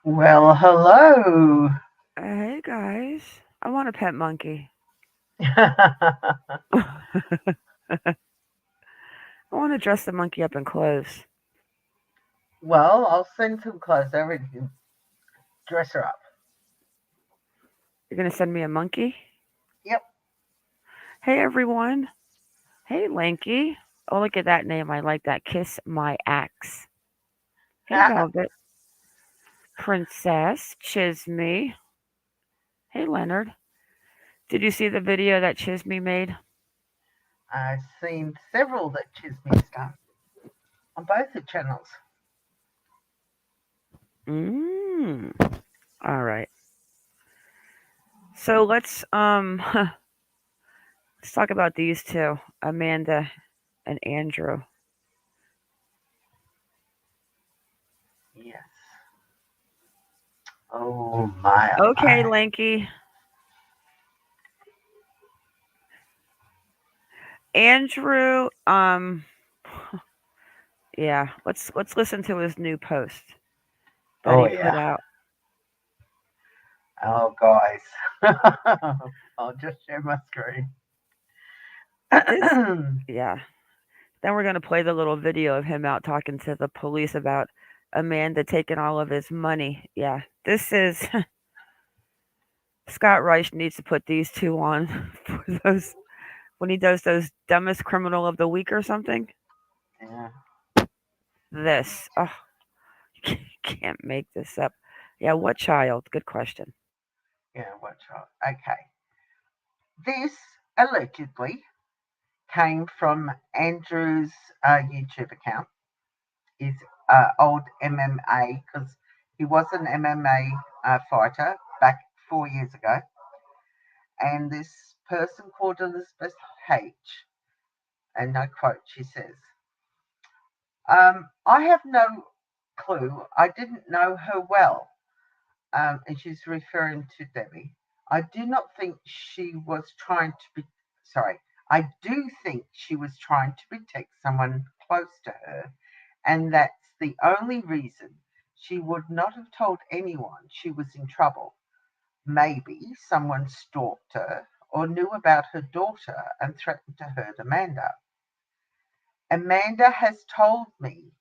Well, hello. Hey guys, I want a pet monkey. I want to dress the monkey up in clothes. Well, I'll send some clothes over and you can dress her up. You're gonna send me a monkey? Yep. Hey everyone. Hey Lanky. Oh, look at that name. I like that. Kiss my axe. Hey Velvet. Princess Chisme. Hey Leonard. Did you see the video that Chisme made? I've seen several that Chisme's done on both the channels. All right. So let's talk about these two, Amanda and Andrew. Yes. Oh my. Okay, Lanky. Andrew, yeah, let's listen to his new post that he put out. Oh, guys. I'll just share my screen. Yeah. Then we're gonna play the little video of him out talking to the police about Amanda taking all of his money. Yeah, this is Scott Reich needs to put these two on for those when he does those dumbest criminal of the week or something. Yeah. This, oh, you can't make this up. Yeah, what child? Good question. Yeah, what child? Okay. This allegedly came from Andrew's YouTube account, his old MMA, because he was an MMA fighter back 4 years ago. And this person called Elizabeth H. And I quote, she says, I have no clue. I didn't know her well. And she's referring to Debbie. I do not think she was trying to be, sorry, I do think she was trying to protect someone close to her, and that's the only reason she would not have told anyone she was in trouble. Maybe someone stalked her or knew about her daughter and threatened to hurt Amanda. Amanda has told me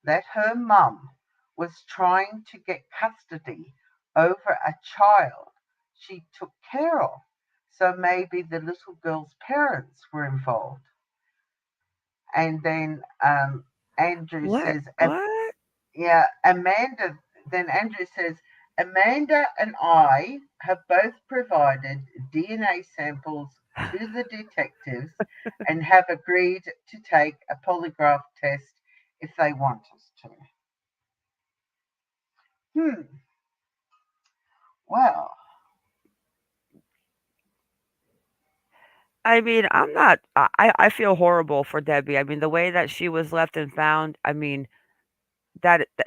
that her mum was trying to get custody over a child she took care of. So maybe the little girl's parents were involved. And then Andrew says, What? Yeah, Amanda, then Andrew says, Amanda and I have both provided DNA samples to the detectives and have agreed to take a polygraph test if they want us to. Well. I mean, I'm not. I feel horrible for Debbie. I mean, the way that she was left and found. I mean,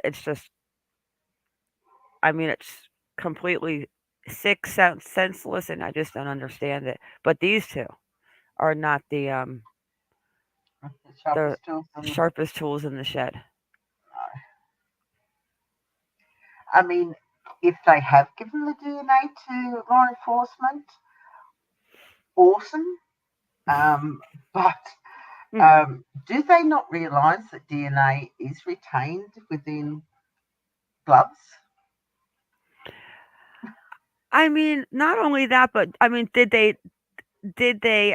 it's just. I mean, it's completely sick, senseless, and I just don't understand it. But these two are not the sharpest tools in the shed. I mean, if they have given the DNA to law enforcement, awesome. But do they not realise that DNA is retained within gloves? I mean, not only that, but I mean, did they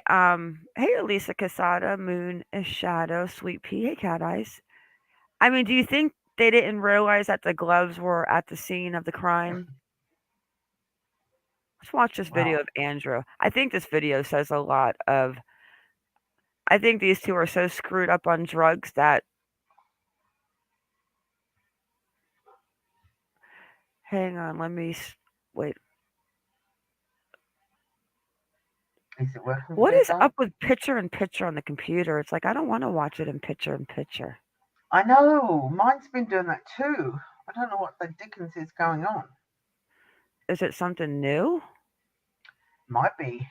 hey Elisa Casada, Moon is Shadow, Sweet Pea, hey Cat Eyes. I mean, do you think they didn't realize that the gloves were at the scene of the crime? Let's watch this Well, video of Andrew. I think this video says a lot of I think these two are so screwed up on drugs that hang on, wait. is it working for What you is guys? up with picture in picture on the computer? It's like I don't want to watch it in picture in picture. I know. Mine's been doing that too. I don't know what the dickens is going on. Is it something new? Might be.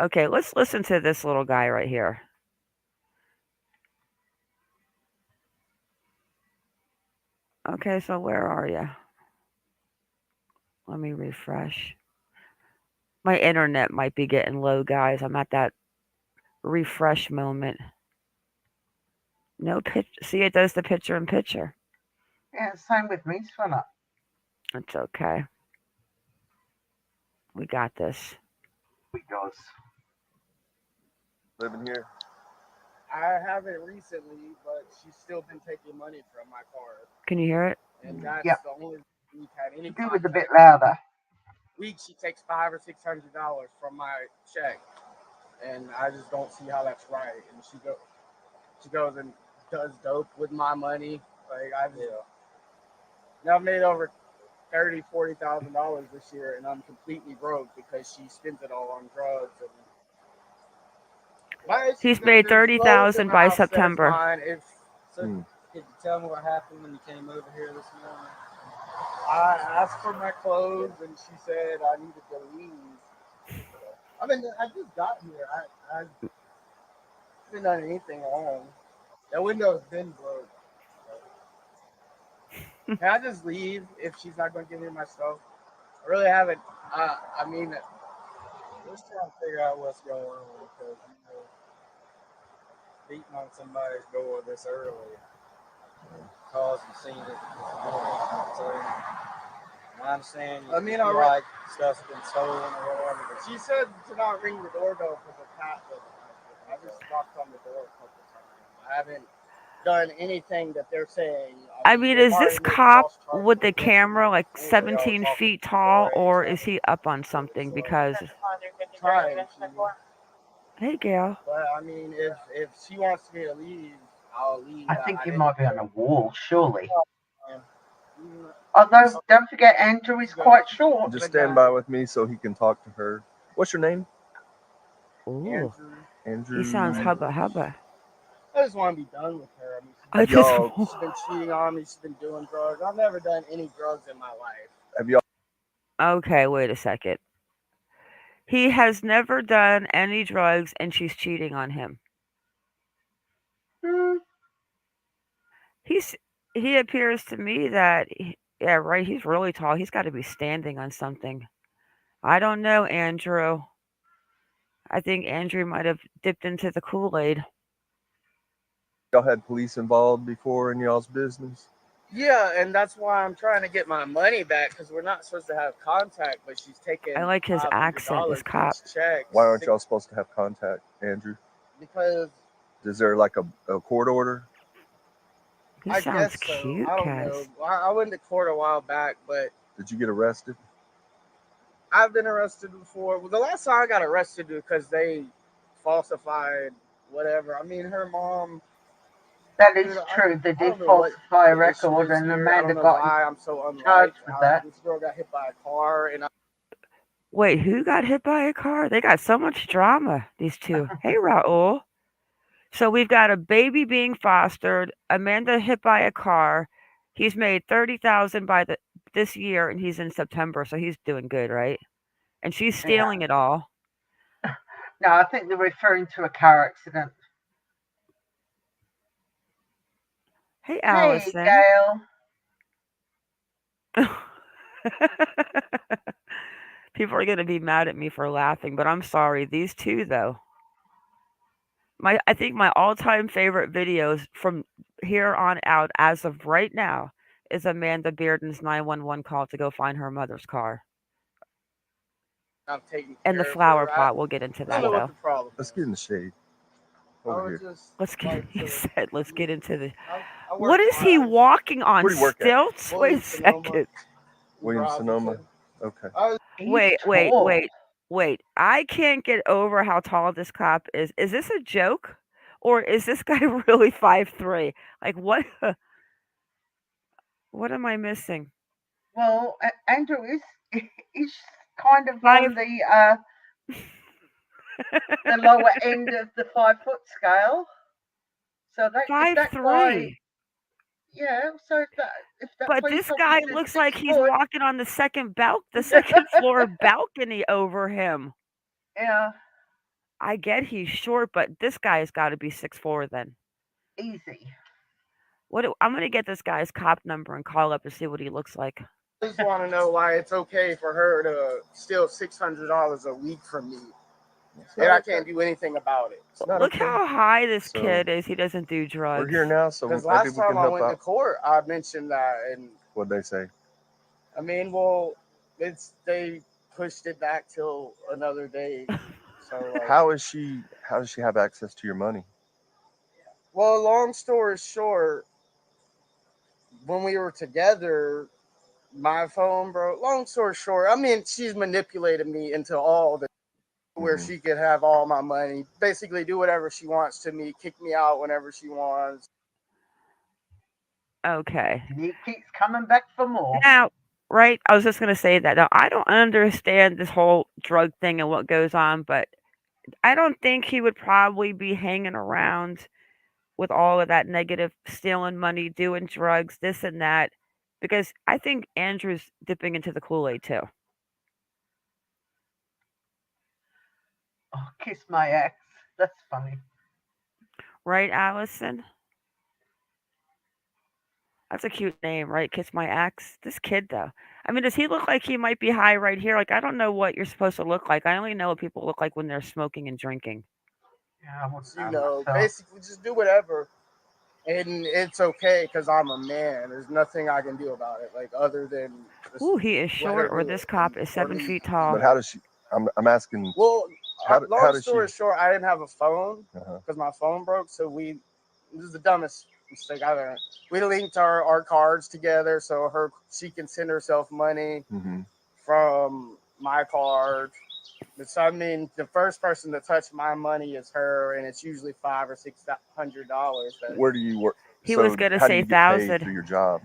Okay, let's listen to this little guy right here. Okay, so where are you? Let me refresh. My internet might be getting low, guys. I'm at that refresh moment. No pitch. See, it does the picture in picture. Yeah, same with me, fella. It's okay. We got this. It does. Living here. I haven't recently, but she's still been taking money from my card, Can you hear it? and that's Yep. the only reason we've had any Do it a bit contact. louder. Week she takes $500 or $600 from my check, and I just don't see how that's right. And she goes and does dope with my money. Like now I've made over $30,000-$40,000 this year, and I'm completely broke because she spends it all on drugs. And He's made there's clothes in 30,000 the by house that is September. mine. If so, Hmm. could you tell me what happened when you came over here this morning? I asked for my clothes, and she said I needed to leave. I just got here. I haven't done anything wrong. That window's been broke. Can I just leave if she's not going to give me my stuff? I really haven't. I mean, we're just trying to figure out what's going on because beating on somebody's door this early causing scene this morning. So I understand. Like stuff's been stolen or whatever. But she said to not ring the doorbell because the cat doesn't like it. I just knocked on the door a couple times. I haven't done anything that they're saying. I mean, They've is this already made cop false charges with the against me camera like before. They all 17 talking feet too far tall, and or stuff. is he up on something? So Because, trying. hey, Gail. But I mean, if she wants me to leave, I'll leave. I think I you didn't. might be on a wall, surely. Mm, Although, don't forget, Andrew is quite short. Just stand by with me so he can talk to her. What's your name? Ooh, Andrew. he sounds Andrew. hubba hubba. I just want to be done with her. I mean, I Have just. y'all she's been cheating on me. She's been doing drugs. I've never done any drugs in my life. have y'all Okay, wait a second. He has never done any drugs and she's cheating on him. Hmm, He's he appears to me that yeah, right, he's really tall. He's got to be standing on something. I don't know, Andrew. I think Andrew might have dipped into the Kool-Aid. had police involved before in y'all's business? Yeah, and that's why I'm trying to get my money back because we're not supposed to have contact, but she's taking I like his accent, $500 this cop. each check. Why aren't y'all supposed to have contact, Andrew? Because Is there like a court order? He I sounds guess so. cute, I don't Kaz. know. I went to court a while back, but Did you get arrested? I've been arrested before. Well, the last time I got arrested because they falsified whatever. I mean, her mom. that is Dude, true. They I did don't know what falsify a the issue record, is and here. I Amanda don't know got why I'm so charged unliked. with that. This girl got hit by a car, and Wait, who got hit by a car? They got so much drama, these two. Hey, Raul. So we've got a baby being fostered, Amanda hit by a car. He's made 30,000 by this year and he's in September, so he's doing good, right? And she's Yeah. stealing it all. No, I think they're referring to a car accident. Hey, Hey, Allison. Gail. People are going to be mad at me for laughing, but I'm sorry. These two though. I think my all-time favorite videos from here on out as of right now is Amanda Bearden's 911 call to go find her mother's car. I've taken And the care of flower her. I pot, we'll get into don't that know what though. the problem Let's is. get in the shade I over would here. just Let's get. like He to. said, "Let's get into the." I What work is he hard. walking on? Where do you work at? Stilts? Wait a Williams Sonoma, second. Williams Sonoma. Robinson. Okay. He's Wait, wait, tall. wait, wait. I can't get over how tall this cop is. Is this a joke? Or is this guy really 5'3"? Like what what am I missing? Well, Andrew is is kind of Five on the lower end of the 5 foot scale. So that if five that guy, three. yeah, so if that But police this guy officer is looks like six he's foot, walking on the second floor balcony over him. yeah, I get he's short, but this guy's got to be 6'4" then. easy. I'm gonna get this guy's cop number and call up and see what he looks like. I just want to know why it's okay for her to steal $600 a week from me, and I can't do anything about it. It's not Look okay. how high this So, kid is. He doesn't do drugs. We're here now, so Because maybe last we can time I help went to out. court, I mentioned that, and What'd they say? I mean, well, they pushed it back till another day. So like, How does she have access to your money? well, long story short, when we were together, my phone broke. Long story short, I mean, she's manipulated me into all the where Mhm. she could have all my money, basically do whatever she wants to me, kick me out whenever she wants. Okay. And he keeps coming back for more. Now, right? I was just gonna say that. Now, I don't understand this whole drug thing and what goes on, but I don't think he would probably be hanging around with all of that negative, stealing money, doing drugs, this and that, because I think Andrew's dipping into the Kool Aid too. Oh, kiss my ex. That's funny. Right, Allison? That's a cute name, right? Kiss my ex. This kid, though. I mean, does he look like he might be high right here? Like, I don't know what you're supposed to look like. I only know what people look like when they're smoking and drinking. Yeah, I wouldn't You know know, myself. basically just do whatever, and it's okay because I'm a man. There's nothing I can do about it, like other than just Ooh, he is let her short, or do this it cop is or 7 feet leave. tall. But how does she? I'm asking. Well, How long does she? story short, I didn't have a phone Uh-huh. because my phone broke. So this is the dumbest mistake I've ever. We linked our cards together so she can send herself money Mm-hmm. from my card. So I mean, the first person to touch my money is her, and it's usually $500 or $600. Where do you work? He was So gonna how do say you get paid 1,000. through your job?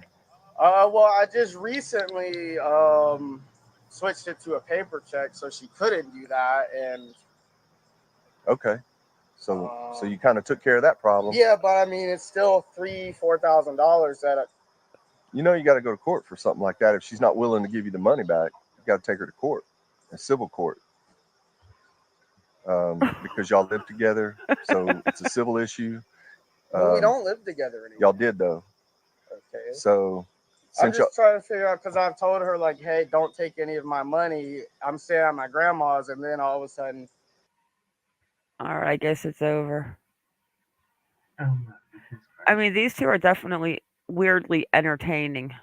Well, I just recently switched it to a paper check, so she couldn't do that, and Okay. So you kind of took care of that problem. yeah, but I mean, it's still $4,000 that. You know, you got to go to court for something like that. If she's not willing to give you the money back, you got to take her to court, a civil court, because y'all live together. So it's a civil issue. Well, we don't live together anymore. Y'all did though. Okay. So I'm since y'all, just trying to figure out because I've told her like, hey, don't take any of my money. I'm staying at my grandma's, and then all of a sudden, All right, I guess it's over. Oh, my goodness I gracious. mean, these two are definitely weirdly entertaining.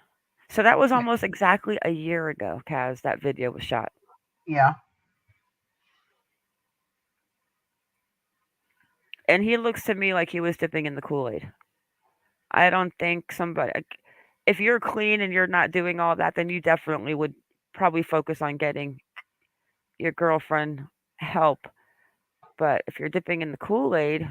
So that was almost exactly a year ago, Kaz, that video was shot. Yeah. And he looks to me like he was dipping in the Kool Aid. I don't think if you're clean and you're not doing all that, then you definitely would probably focus on getting your girlfriend help. But if you're dipping in the Kool Aid,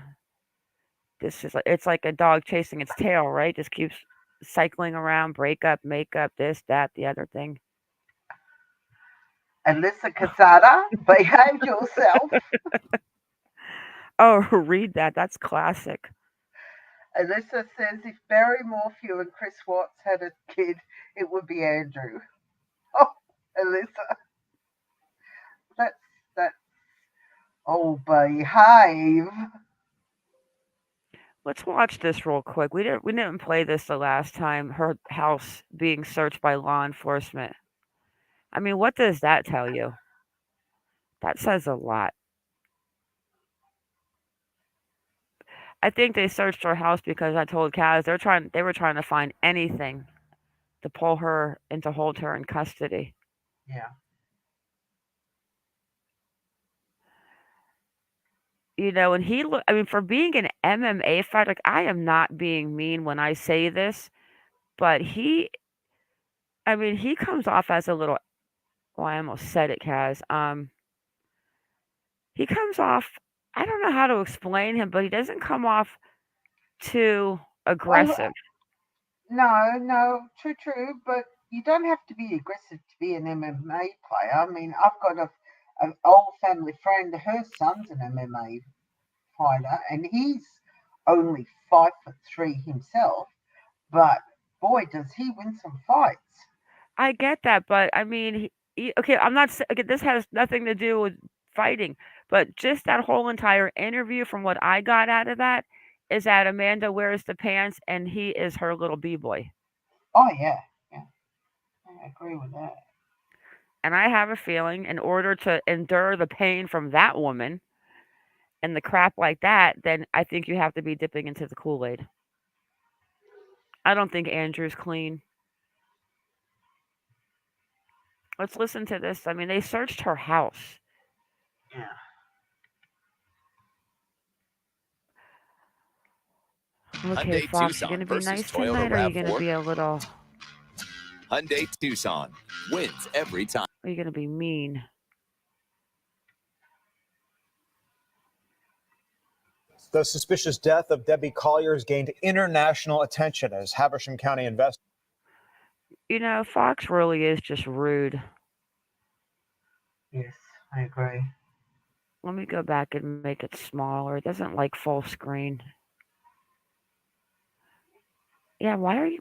it's like a dog chasing its tail, right? Just keeps cycling around, break up, make up, this, that, the other thing. Alyssa Casada, behave yourself. Oh, read that. That's classic. Alyssa says if Barry Morphew and Chris Watts had a kid, it would be Andrew. Oh, Alyssa, that's oh behave. Let's watch this real quick. We didn't play this the last time. Her house being searched by law enforcement. I mean, what does that tell you? That says a lot. I think they searched her house because I told Kaz they were trying to find anything to pull her and to hold her in custody. Yeah. And he look. I mean, for being an MMA fighter, like, I am not being mean when I say this, but he comes off as a little. Well, I almost said it, Kaz. He comes off. I don't know how to explain him, but he doesn't come off too Well, aggressive. no, true, but you don't have to be aggressive to be an MMA player. I mean, I've got an old family friend, her son's an MMA fighter, and he's only 5'3" himself, but boy, does he win some fights. I get that, but I mean, okay, I'm not. Okay, this has nothing to do with fighting, but just that whole entire interview, from what I got out of that, is that Amanda wears the pants and he is her little b-boy. Oh yeah, I agree with that. And I have a feeling, in order to endure the pain from that woman and the crap like that, then I think you have to be dipping into the Kool-Aid. I don't think Andrew's clean. Let's listen to this. I mean, they searched her house. Yeah. Okay, Hyundai Fox, you Tucson gonna be versus nice Toyota tonight, or are you gonna RAV4. be a little? Hyundai Tucson wins every time. Are you gonna be mean? The suspicious death of Debbie Collier has gained international attention as Habersham County investigators. Fox really is just rude. Yes, I agree. Let me go back and make it smaller. It doesn't like full screen. Yeah, why are you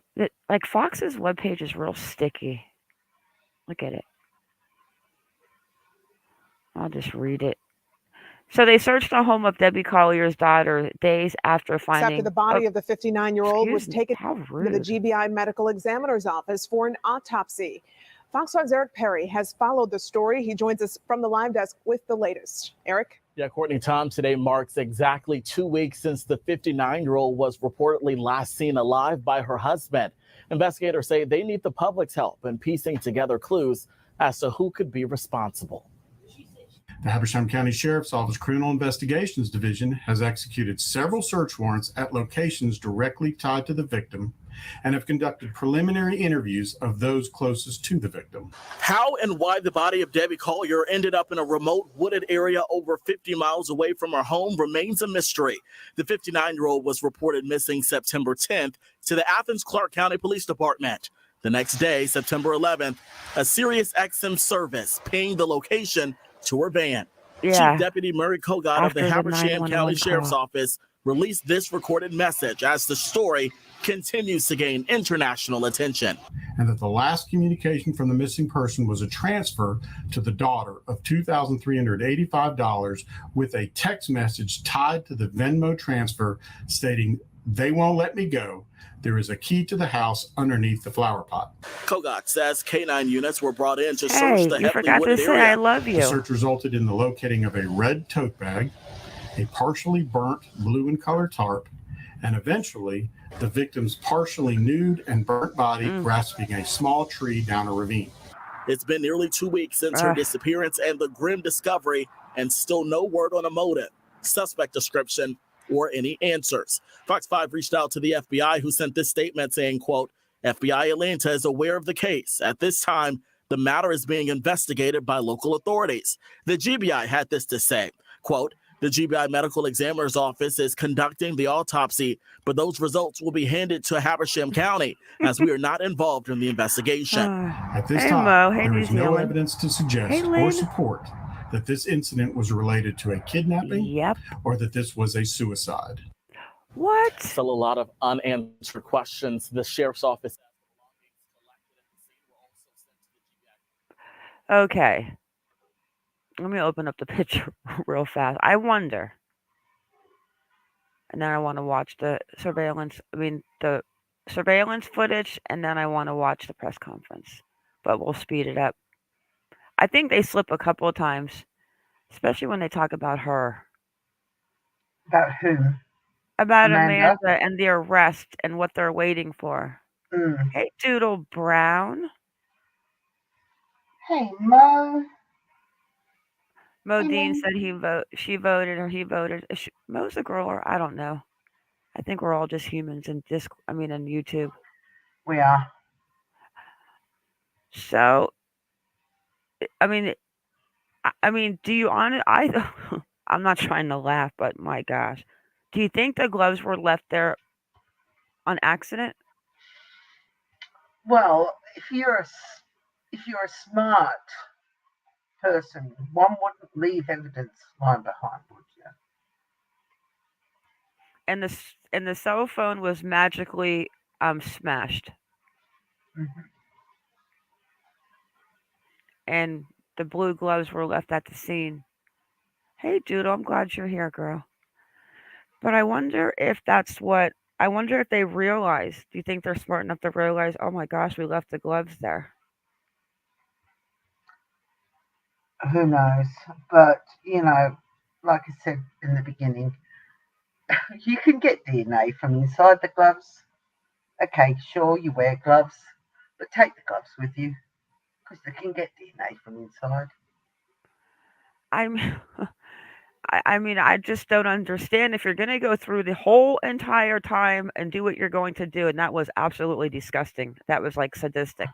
like Fox's webpage is real sticky. Look at it. I'll just read it. So they searched the home of Debbie Collier's daughter days after finding. After the body of the 59-year-old was taken How to rude. the GBI medical examiner's office for an autopsy. Fox 5's Eric Perry has followed the story. He joins us from the live desk with the latest. Eric? Yeah, Courtney, Tom, today marks exactly 2 weeks since the 59-year-old was reportedly last seen alive by her husband. Investigators say they need the public's help in piecing together clues as to who could be responsible. The Habersham County Sheriff's Office Criminal Investigations Division has executed several search warrants at locations directly tied to the victim and have conducted preliminary interviews of those closest to the victim. How and why the body of Debbie Collier ended up in a remote wooded area over 50 miles away from her home remains a mystery. The 59-year-old was reported missing September 10th to the Athens Clarke County Police Department. The next day, September 11th, a Sirius XM service pinged the location to her van. Yeah. Chief Deputy Murray Kogod of the After the Habersham County 911 Sheriff's call. Office released this recorded message as the story continues to gain international attention. And that the last communication from the missing person was a transfer to the daughter of $2,385 with a text message tied to the Venmo transfer stating, "They won't let me go. There is a key to the house underneath the flower pot." Kogod says K9 units were brought in to Hey, search the you heavily forgot to wooded say area. I love The you. search resulted in the locating of a red tote bag, a partially burnt blue and color tarp, and eventually the victim's partially nude and burnt body grasping a small tree down a ravine. It's been nearly 2 weeks since her disappearance and the grim discovery, and still no word on a motive, suspect description, or any answers. Fox 5 reached out to the FBI, who sent this statement saying, quote, FBI Atlanta is aware of the case. At this time, the matter is being investigated by local authorities. The GBI had this to say, quote, the GBI Medical Examiner's Office is conducting the autopsy, but those results will be handed to Habersham County as we are not involved in the investigation. At this Hey, time, Mo. Hey, there New is no Zealand. evidence to suggest Hey, or Lynn. support that this incident was related to a kidnapping Yep. or that this was a suicide. What? Still a lot of unanswered questions. The sheriff's office. Okay. Let me open up the picture real fast. I wonder. And then I want to watch the surveillance footage, and then I want to watch the press conference. But we'll speed it up. I think they slip a couple of times, especially when they talk about her. About who? About Amanda? Amanda and the arrest and what they're waiting for. Hey, Doodle Brown. Hey, Mo. Modine said she voted or he voted. Mo's a girl or I don't know. I think we're all just humans in in YouTube. We are. So, I mean, do you I'm not trying to laugh, but my gosh. Do you think the gloves were left there on accident? Well, if you're a smart person, one wouldn't leave evidence lying behind, would you? And the cell phone was magically smashed. Mm-hmm. And the blue gloves were left at the scene. Hey, Judo, I'm glad you're here, girl. But I wonder if they realize. Do you think they're smart enough to realize? Oh my gosh, we left the gloves there. Who knows? But like I said in the beginning, you can get DNA from inside the gloves. Okay, sure, you wear gloves, but take the gloves with you because they can get DNA from inside. I'm. I just don't understand if you're going to go through the whole entire time and do what you're going to do, and that was absolutely disgusting. That was like sadistic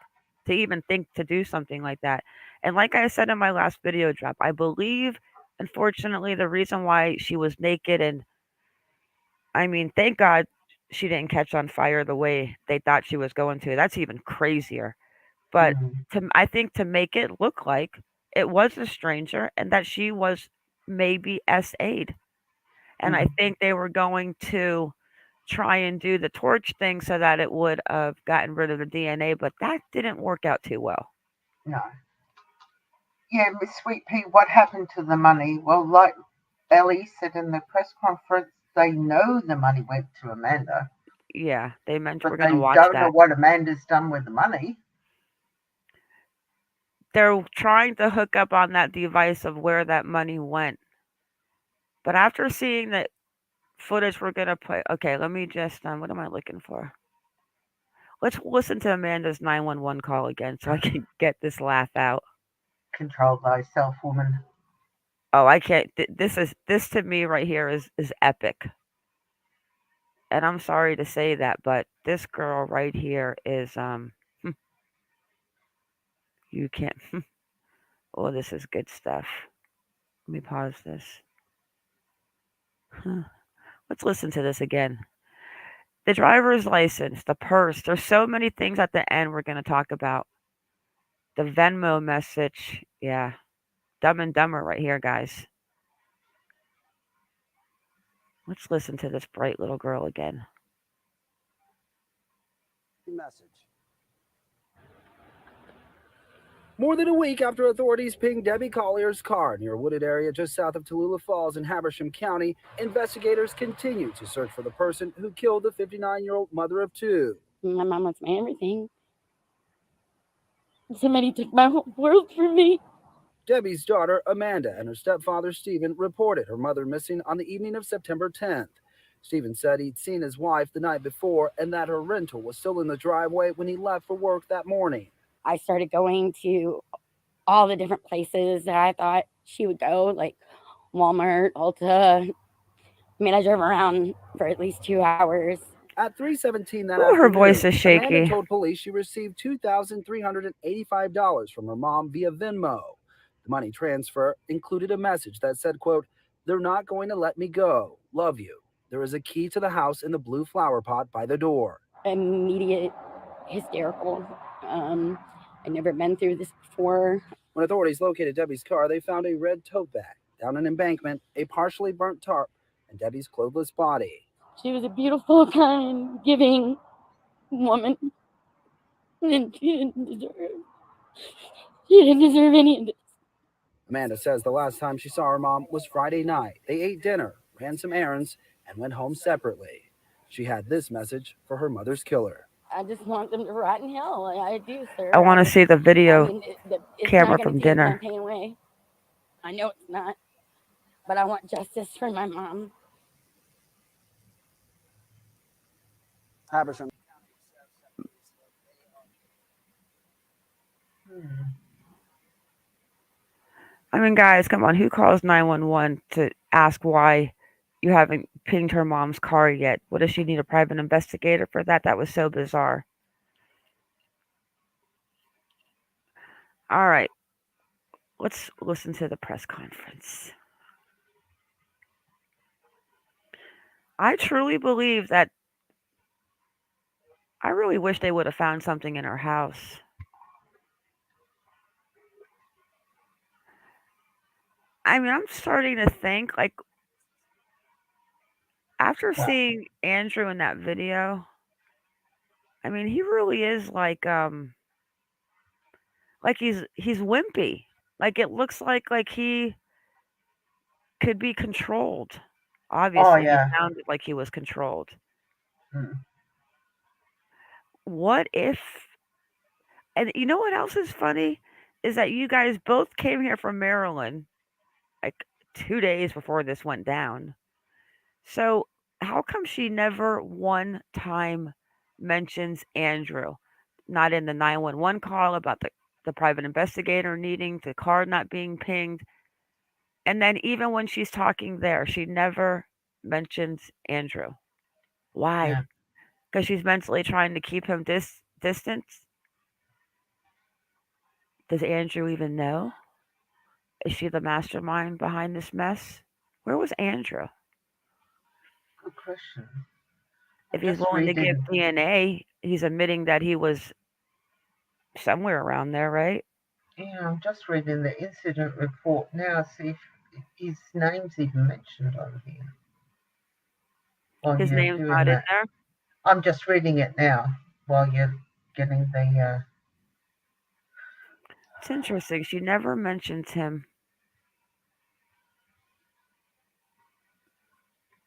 to even think to do something like that. And like I said in my last video drop, I believe, unfortunately, the reason why she was naked and thank God she didn't catch on fire the way they thought she was going to. That's even crazier. But I think to make it look like it was a stranger and that she was maybe SA'd. And I think they were going to try and do the torch thing so that it would have gotten rid of the DNA, but that didn't work out too well. No. Yeah, Miss Sweet Pea, what happened to the money? Well, like Ellie said in the press conference, they know the money went to Amanda. Yeah, they mentioned but we're going they to watch don't that. know what Amanda's done with the money. They're trying to hook up on that device of where that money went. But after seeing that footage we're going to play, okay, let me just, what am I looking for? Let's listen to Amanda's 911 call again so I can get this laugh out. Control thyself, woman. Oh, I can't. This to me right here is epic. And I'm sorry to say that, but this girl right here is you can't. Oh, this is good stuff. Let me pause this. Let's listen to this again. The driver's license, the purse. There's so many things at the end we're going to talk about. The Venmo message. Yeah. Dumb and Dumber right here, guys. Let's listen to this bright little girl again. Message. More than a week after authorities pinged Debbie Collier's car near a wooded area just south of Tallulah Falls in Habersham County, investigators continue to search for the person who killed the 59-year-old mother of two. My mom was my everything. Somebody took my whole world from me. Debbie's daughter, Amanda, and her stepfather, Stephen, reported her mother missing on the evening of September 10th. Stephen said he'd seen his wife the night before and that her rental was still in the driveway when he left for work that morning. I started going to all the different places that I thought she would go, like Walmart, Ulta. I drove around for at least 2 hours. At 3:17 that afternoon, her voice is shaky. Amanda told police she received $2,385 from her mom via Venmo. The money transfer included a message that said, quote, "They're not going to let me go. Love you. There is a key to the house in the blue flower pot by the door." Immediate hysterical. I'd never been through this before. When authorities located Debbie's car, they found a red tote bag, down an embankment, a partially burnt tarp, and Debbie's clothless body. She was a beautiful, kind, giving woman. And she didn't deserve any of this. Amanda says the last time she saw her mom was Friday night. They ate dinner, ran some errands, and went home separately. She had this message for her mother's killer. I just want them to rot in hell. I do, sir. I want to see the video camera from dinner. Pain away. I know it's not, but I want justice for my mom. Habersham. I mean, guys, come on. Who calls 911 to ask why you haven't pinged her mom's car yet? What does she need a private investigator for that? That was so bizarre. All right. Let's listen to the press conference. I truly believe that I really wish they would have found something in her house. I mean, I'm starting to think like after Well, seeing Andrew in that video, I mean, he really is like he's wimpy. Like it looks like he could be controlled. oh Obviously, he yeah. sounded like he was controlled. Hmm. What if and you know what else is funny? Is that you guys both came here from Maryland like 2 days before this went down. So, how come she never one time mentions Andrew? Not in the 911 call about the private investigator needing the car not being pinged. And then even when she's talking there, she never mentions Andrew. Yeah. Why? Because she's mentally trying to keep him distant. Does Andrew even know? Is she the mastermind behind this mess? Where was Andrew? Good question. If I'm he's just willing to give reading. DNA, he's admitting that he was somewhere around there, right? Yeah, I'm just reading the incident report now. See if his name's even mentioned on here. While His you're name's doing not in that, there. I'm just reading it now while you're getting the. It's interesting. She never mentions him.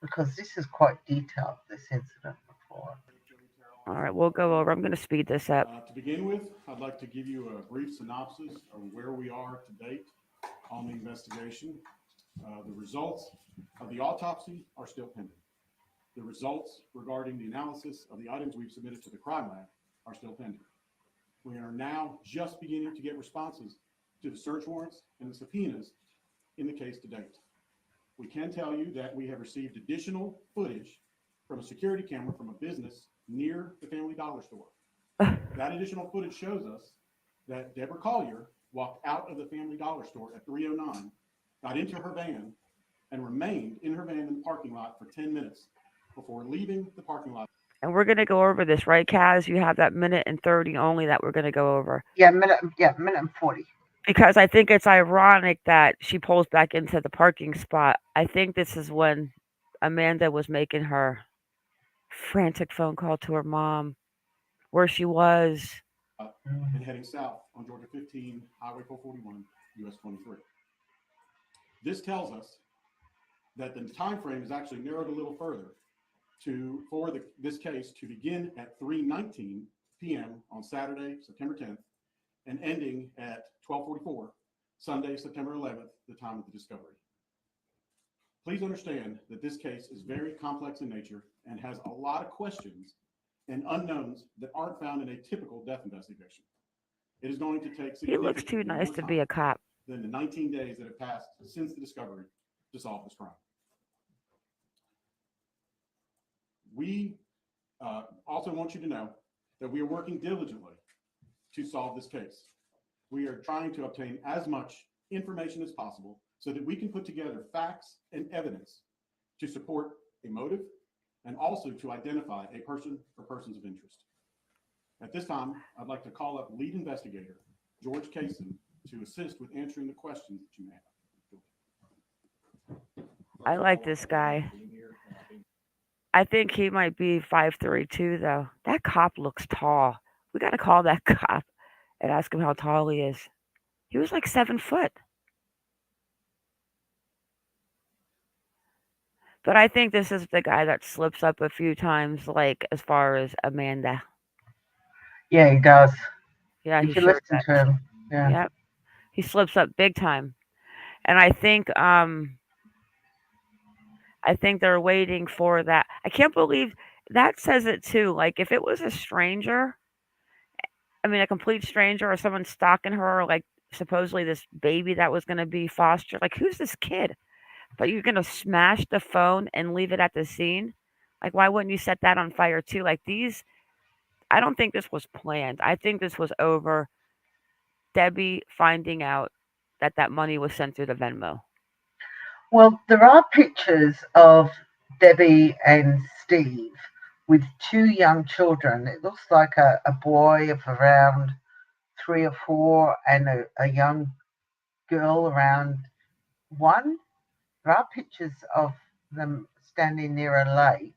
Because this is quite detailed. This incident report. All right, we'll go over. I'm going to speed this up. To begin with, I'd like to give you a brief synopsis of where we are to date on the investigation. The results of the autopsy are still pending. The results regarding the analysis of the items we've submitted to the crime lab are still pending. We are now just beginning to get responses to the search warrants and the subpoenas in the case to date. We can tell you that we have received additional footage from a security camera from a business near the Family Dollar store. That additional footage shows us that Deborah Collier walked out of the Family Dollar store at 3:09, got into her van, and remained in her van in the parking lot for 10 minutes before leaving the parking lot. And we're going to go over this, right, Kaz? You have that minute and 30 only that we're going to go over. Yeah, minute and 40. Because I think it's ironic that she pulls back into the parking spot. I think this is when Amanda was making her frantic phone call to her mom, where she was. And heading south on Georgia 15, Highway 441, US 23. This tells us that the time frame is actually narrowed a little further for this case to begin at 3:19 p.m. on Saturday, September 10th, and ending at 12:44, Sunday, September 11th, the time of the discovery. Please understand that this case is very complex in nature and has a lot of questions and unknowns that aren't found in a typical death investigation. It is going to take He looks too nice to be a cop. Than the 19 days that have passed since the discovery to solve this crime. We also want you to know that we are working diligently to solve this case. We are trying to obtain as much information as possible so that we can put together facts and evidence to support a motive and also to identify a person or persons of interest. At this time, I'd like to call up lead investigator George Kaysen to assist with answering the questions that you may have. I like this guy. I think he might be 5'3" too, though. That cop looks tall. We got to call that cop and ask him how tall he is. He was like 7 foot. But I think this is the guy that slips up a few times, like as far as Amanda. Yeah, he does. Yeah, if he you sure listen does. to him. Yeah. Yep. He slips up big time. And I think they're waiting for that. I can't believe that says it too. Like if it was a stranger, I mean a complete stranger or someone stalking her or like supposedly this baby that was going to be fostered. Like, who's this kid? But you're going to smash the phone and leave it at the scene? Like, why wouldn't you set that on fire too? Like, I don't think this was planned. I think this was over Debbie finding out that that money was sent through the Venmo. Well, there are pictures of Debbie and Steve with two young children. It looks like a boy of around 3 or 4 and a young girl around 1. There are pictures of them standing near a lake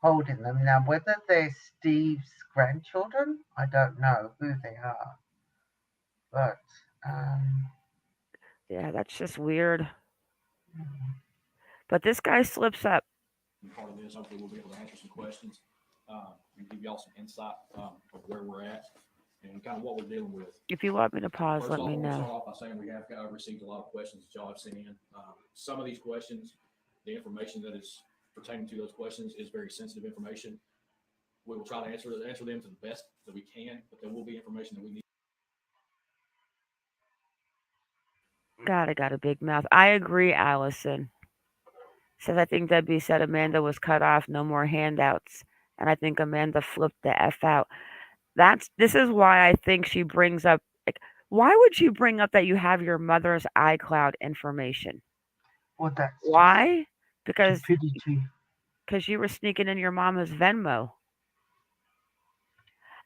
holding them. Now, whether they're Steve's grandchildren, I don't know who they are. But, yeah, that's just weird. But this guy slips up. Part of this, hopefully, we'll be able to answer some questions and give y'all some insight of where we're at and kind of what we're dealing with. If you want me to pause, First let off, me I want to know. start off by saying we have received a lot of questions that y'all have sent in. Some of these questions, the information that is pertaining to those questions is very sensitive information. We will try to answer them to the best that we can, but there will be information that we need. God, I got a big mouth. I agree, Allison. Says, I think Debbie said Amanda was cut off, no more handouts. And I think Amanda flipped the F out. This is why I think she brings up, like, why would you bring up that you have your mother's iCloud information? well, that's Why? Because stupidity. you were sneaking in your mama's Venmo.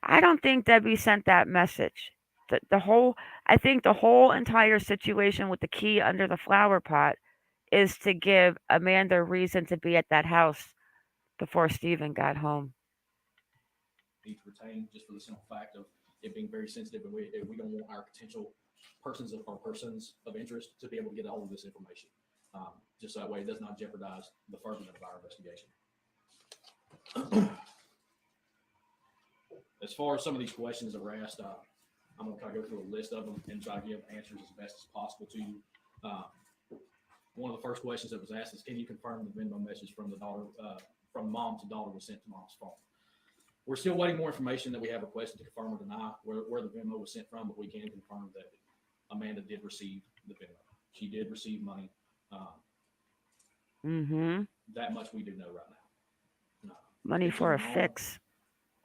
I don't think Debbie sent that message. I think the whole entire situation with the key under the flower pot is to give Amanda reason to be at that house before Stephen got home. Need to retain just for the simple fact of it being very sensitive, and we don't want our potential persons of interest to be able to get a hold of this information. Just that way it does not jeopardize the furtherance of our investigation. As far as some of these questions that were asked, I'm going to kind of go through a list of them and try to give answers as best as possible to you. One of the first questions that was asked is, can you confirm the Venmo message from from mom to daughter was sent to mom's phone? We're still waiting more information that we have requested to confirm or deny where the Venmo was sent from, but we can confirm that Amanda did receive the Venmo. She did receive money. That much we do know right now. Money for a fix.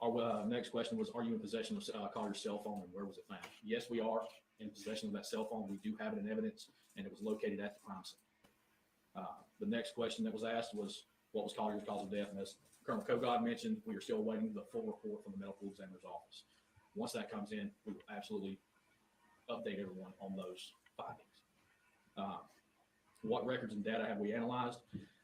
Our next question was, are you in possession of Collier's cell phone, and where was it found? Yes, we are in possession of that cell phone. We do have it in evidence, and it was located at the crime scene. The next question that was asked was, what was Collier's cause of death? And as Colonel Kogod mentioned, we are still awaiting the full report from the medical examiner's office. Once that comes in, we will absolutely update everyone on those findings. What records and data have we analyzed?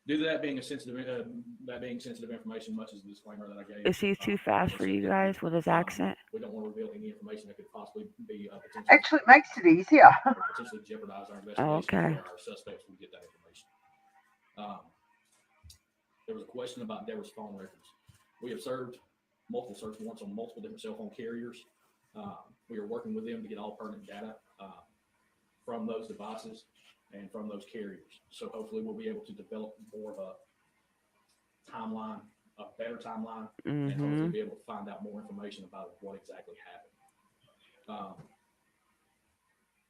Due to that being sensitive information, much as the disclaimer that I gave. Is he too fast for you guys with his accent? We don't want to reveal any information that could possibly be potentially. Actually, it makes it easier. Or potentially jeopardize our investigation. Oh, okay. Or our suspects will get that information. There was a question about Deborah's phone records. We have served multiple search warrants on multiple different cell phone carriers. We are working with them to get all pertinent data from those devices and from those carriers. So hopefully we'll be able to develop more of a timeline, a better timeline, and hopefully be able to find out more information about what exactly happened.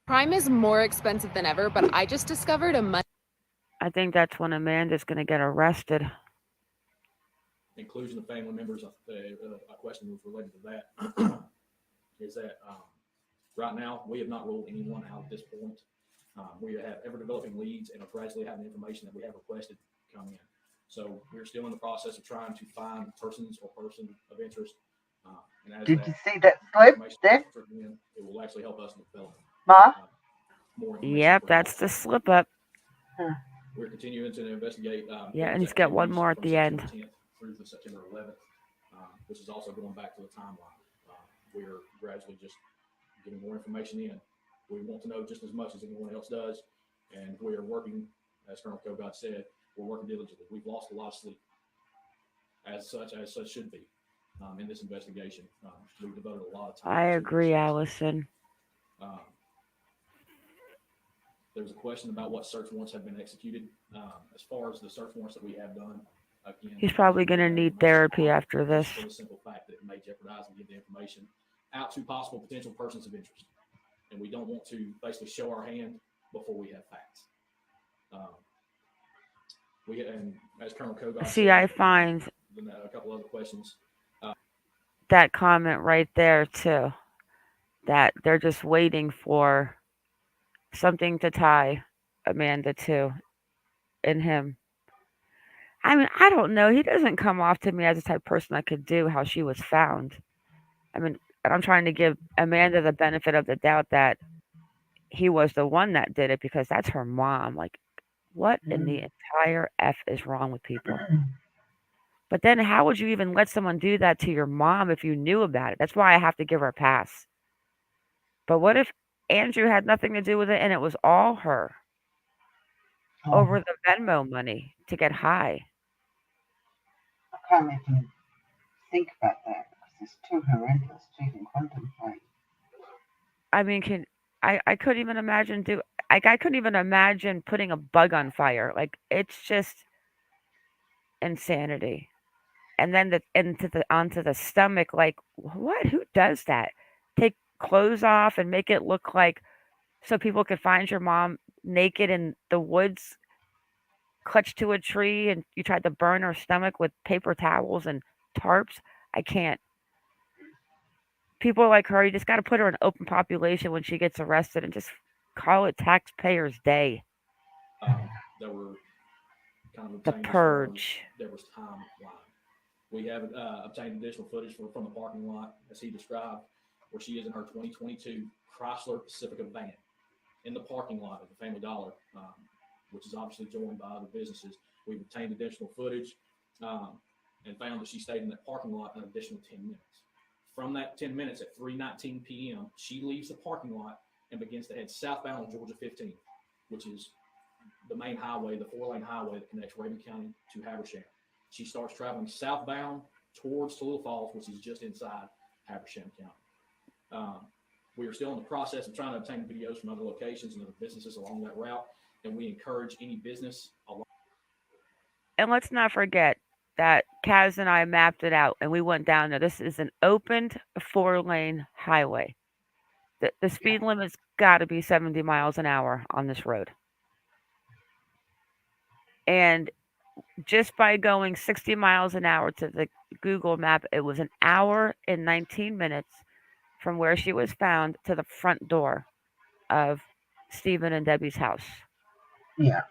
Crime is more expensive than ever, but I just discovered I think that's when Amanda's going to get arrested. Inclusion of family members, a question was related to that, is that right now we have not ruled anyone out at this point. We have ever-developing leads and are gradually having information that we have requested come in. So we're still in the process of trying to find persons or person of interest. And as Did you see that slip there? It will actually help us develop more information. Yep, that's the slip up. We're continuing to investigate. Yeah, and he's got one more at the end. Through the September 11th, which is also going back to the timeline. We're gradually just getting more information in. We want to know just as much as anyone else does, and we are working, as Colonel Kogod said, we're working diligently. We've lost a lot of sleep, as such should be, in this investigation. We've devoted a lot of time. I agree, Allison. There's a question about what search warrants have been executed. As far as the search warrants that we have done, again, he's probably going to need therapy after this. For the simple fact that it may jeopardize and give the information out to possible potential persons of interest. and we don't want to basically show our hand before we have facts. And as Colonel Kogar See, said, I find a couple other questions. that comment right there too, that they're just waiting for something to tie Amanda to and him. I mean, I don't know. He doesn't come off to me as the type of person that could do how she was found. I mean, and I'm trying to give Amanda the benefit of the doubt that he was the one that did it because that's her mom. Like, what in the entire F is wrong with people? But then how would you even let someone do that to your mom if you knew about it? That's why I have to give her a pass. But what if Andrew had nothing to do with it and it was all her over the Venmo money to get high? I can't even think about that because it's too horrendous to even contemplate. I mean, I couldn't even imagine I couldn't even imagine putting a bug on fire. Like it's just insanity. And then onto the stomach. Like what? Who does that? Take clothes off and make it look like so people could find your mom naked in the woods, clutched to a tree, and you tried to burn her stomach with paper towels and tarps. I can't. People like her, you just got to put her in open population when she gets arrested and just call it Taxpayers' Day. That were kind of the purge. There was timeline. We have obtained additional footage from the parking lot, as he described, where she is in her 2022 Chrysler Pacifica van in the parking lot of the Family Dollar, which is obviously joined by other businesses. We've obtained additional footage and found that she stayed in that parking lot an additional 10 minutes. From that 10 minutes at 3:19 p.m., she leaves the parking lot and begins to head southbound on Georgia 15, which is the main highway, the 4-lane highway that connects Raven County to Habersham. She starts traveling southbound towards Tallulah Falls, which is just inside Habersham County. We are still in the process of trying to obtain videos from other locations and other businesses along that route, and we encourage any business along. And let's not forget that Kaz and I mapped it out, and we went down there. This is an opened 4-lane highway. The speed limit's got to be 70 miles an hour on this road. And just by going 60 miles an hour to the Google map, it was an hour and 19 minutes from where she was found to the front door of Stephen and Debbie's house. Yeah.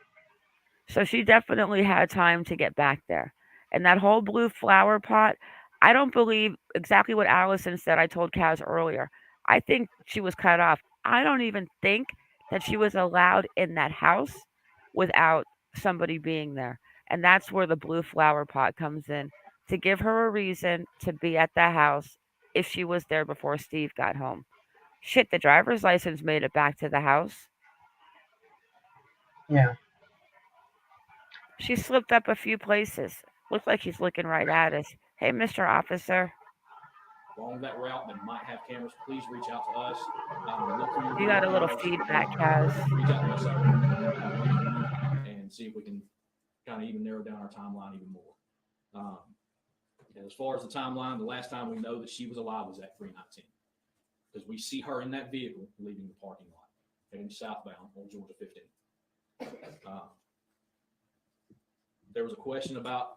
So she definitely had time to get back there. And that whole blue flower pot, I don't believe exactly what Allison said. I told Kaz earlier. I think she was cut off. I don't even think that she was allowed in that house without somebody being there. And that's where the blue flower pot comes in, to give her a reason to be at the house if she was there before Steve got home. Shit, the driver's license made it back to the house. Yeah. She slipped up a few places. Looks like he's looking right at us. Hey, Mr. Officer. Along that route that might have cameras, please reach out to us. You got a little feedback, Kaz. Reach out to us and see if we can kind of even narrow down our timeline even more. And as far as the timeline, the last time we know that she was alive was at 3:19, because we see her in that vehicle leaving the parking lot, heading southbound on Georgia 15. There was a question about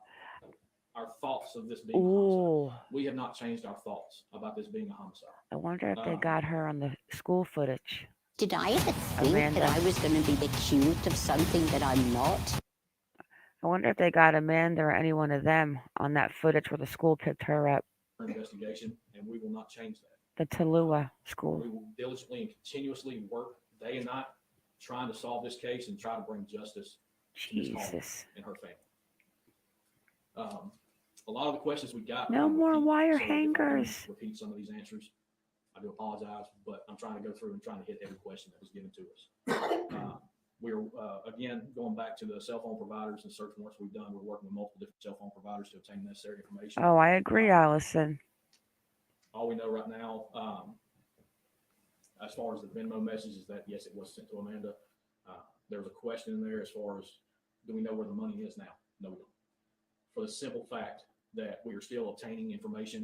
our thoughts of this being a homicide. We have not changed our thoughts about this being a homicide. I wonder if they got her on the school footage. Did I ever think that I was going to be accused of something that I'm not? I wonder if they got Amanda or any one of them on that footage where the school picked her up. Investigation, and we will not change that. The Tallulah school. We will diligently and continuously work day and night trying to solve this case and try to bring justice to Ms. Coleman and her family. A lot of the questions we got. No more wire hangers. Repeat some of these answers. I do apologize, but I'm trying to go through and trying to hit every question that was given to us. We're, again, going back to the cell phone providers and search warrants we've done. We're working with multiple different cell phone providers to obtain necessary information. Oh, I agree, Allison. All we know right now, as far as the Venmo message, is that, yes, it was sent to Amanda. There was a question in there as far as, do we know where the money is now? No, we don't. For the simple fact that we are still obtaining information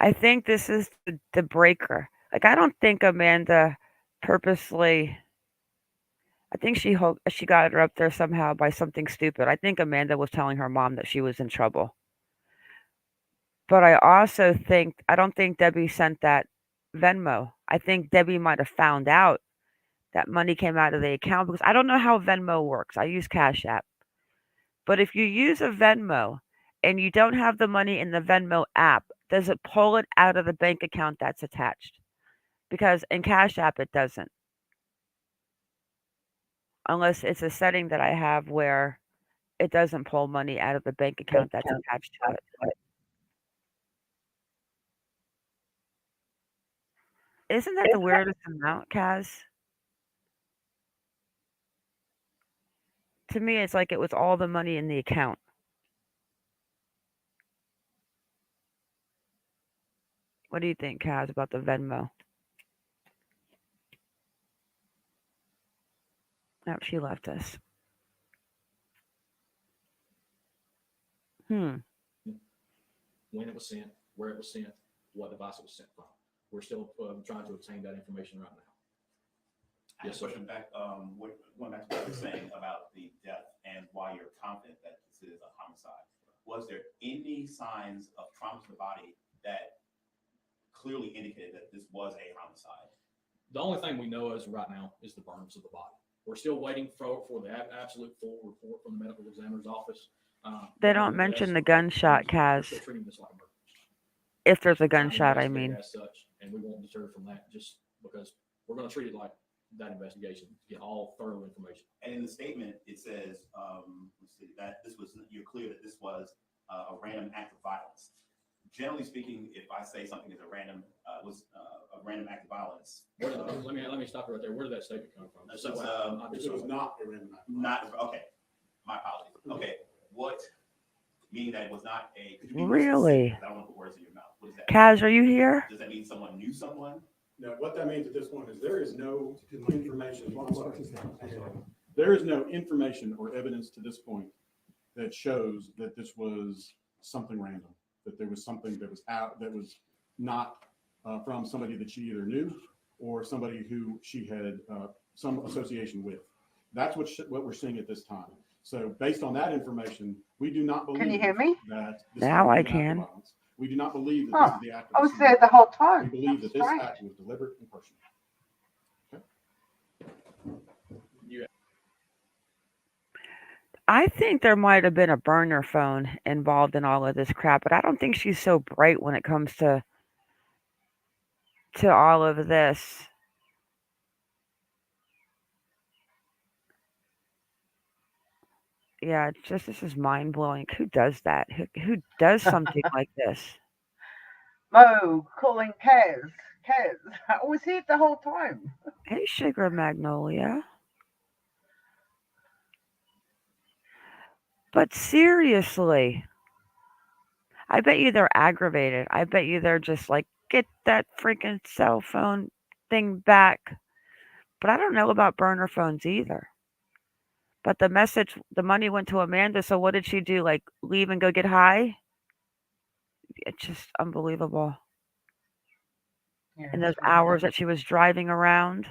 I think this is the breaker. Like, I don't think Amanda purposely. I think she got her up there somehow by something stupid. I think Amanda was telling her mom that she was in trouble. But I also think I don't think Debbie sent that Venmo. I think Debbie might have found out that money came out of the account because I don't know how Venmo works. I use Cash App. But if you use a Venmo and you don't have the money in the Venmo app, does it pull it out of the bank account that's attached? Because in Cash App it doesn't. Unless it's a setting that I have where it doesn't pull money out of the bank account that's attached to it. Isn't that the weirdest amount, Kaz? To me, it's like it was all the money in the account. What do you think, Kaz, about the Venmo? Oh, she left us. When it was sent, where it was sent, what device it was sent from. We're still trying to obtain that information right now. Yes, sir. Going back to what you were saying about the death and why you're confident that this is a homicide. Was there any signs of trauma to the body that clearly indicated that this was a homicide? The only thing we know as right now is the burns of the body. We're still waiting for the absolute full report from the medical examiner's office. They don't mention the gunshot, Kaz. We're treating this like a murder. If there's a gunshot, I mean. As such, and we won't deter from that just because we're going to treat it like that investigation to get all thorough information. And in the statement, it says that this was, you're clear that this was a random act of violence. Generally speaking, if I say something is a random act of violence, let me stop you right there. Where did that statement come from? It was not a random act. Not okay. My apologies. Okay, what meaning that it was not a really? I don't want to put words in your mouth. What does that Kaz, mean? are you here? Does that mean someone knew someone? No, what that means at this point is there is no information. There is no information or evidence to this point that shows that this was something random, that there was something that was out that was not from somebody that she either knew or somebody who she had some association with. That's what we're seeing at this time. So based on that information, we do not believe. Can you hear me? That this now is I an act of can. violence. We do not believe that this is the act of I was there the whole time. We believe that this act was deliberate and personal. I think there might have been a burner phone involved in all of this crap, but I don't think she's so bright when it comes to all of this. Yeah, this is mind blowing. Who does that? Who does something like this? Mo calling Kaz. I was here the whole time. Hey, Sugar Magnolia. But seriously, I bet you they're aggravated. I bet you they're just like, get that freaking cell phone thing back. But I don't know about burner phones either. But the money went to Amanda, so what did she do? Like, leave and go get high? It's just unbelievable. Yeah, And those hours that she was driving around.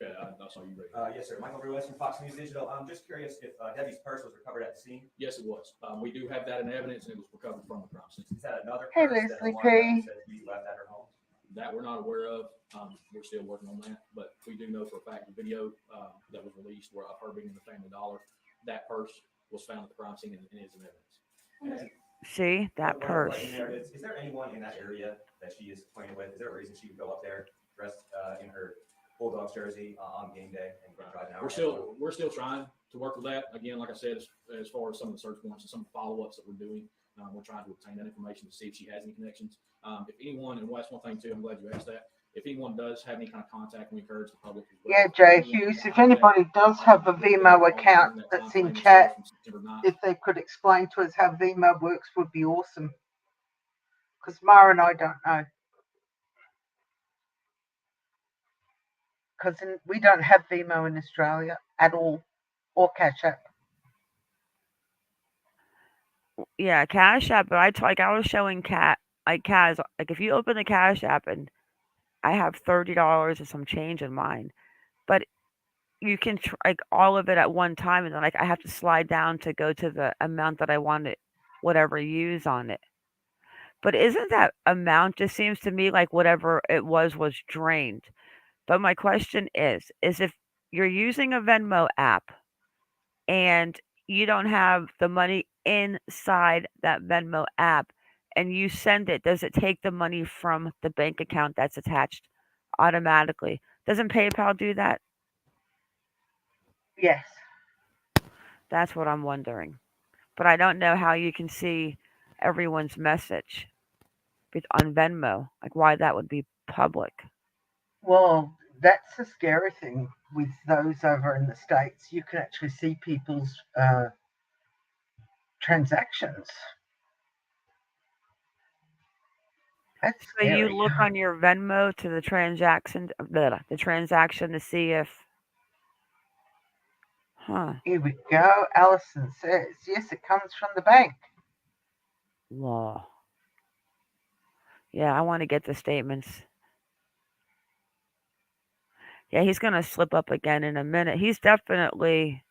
Yeah, I saw you. Yes, sir. Michael Ruiz from Fox News Digital. I'm just curious if Debbie's purse was recovered at the scene. Yes, it was. We do have that in evidence, and it was recovered from the crime scene. Is that another Hey, purse that Leslie Alana P. says we left at her home? That we're not aware of. We're still working on that, but we do know for a fact the video that was released where of her being in the Family Dollar, that purse was found at the crime scene and is in evidence. See, that purse. Is there anyone in that area that she is acquainted with? Is there a reason she would go up there dressed in her Bulldogs jersey on game day and drive an hour? We're still trying to work with that. Again, like I said, as far as some of the search warrants and some follow-ups that we're doing, we're trying to obtain that information to see if she has any connections. If anyone, and that's one thing too, I'm glad you asked that. If anyone does have any kind of contact, we encourage the public. Yeah, Jay Hughes, if anybody does have a Vimeo account that's in chat, if they could explain to us how Vimeo works would be awesome. Because Mara and I don't know. Because we don't have Vimeo in Australia at all, or Cash App. Yeah, Cash App, but I was showing Kat like Kaz, like if you open the Cash app and I have $30 or some change in mine, but you can like all of it at one time, and then like I have to slide down to go to the amount that I want it, whatever use on it. But isn't that amount just seems to me like whatever it was drained? But my question is if you're using a Venmo app and you don't have the money inside that Venmo app and you send it, does it take the money from the bank account that's attached automatically? Doesn't PayPal do that? Yes. That's what I'm wondering. But I don't know how you can see everyone's message on Venmo, like why that would be public. Well, that's the scary thing with those over in the States. You can actually see people's transactions. That's So scary. you look on your Venmo to the transaction to see if. Huh. Here we go. Alison says, yes, it comes from the bank. Law. Yeah, I want to get the statements. Yeah, he's going to slip up again in a minute. He's definitely.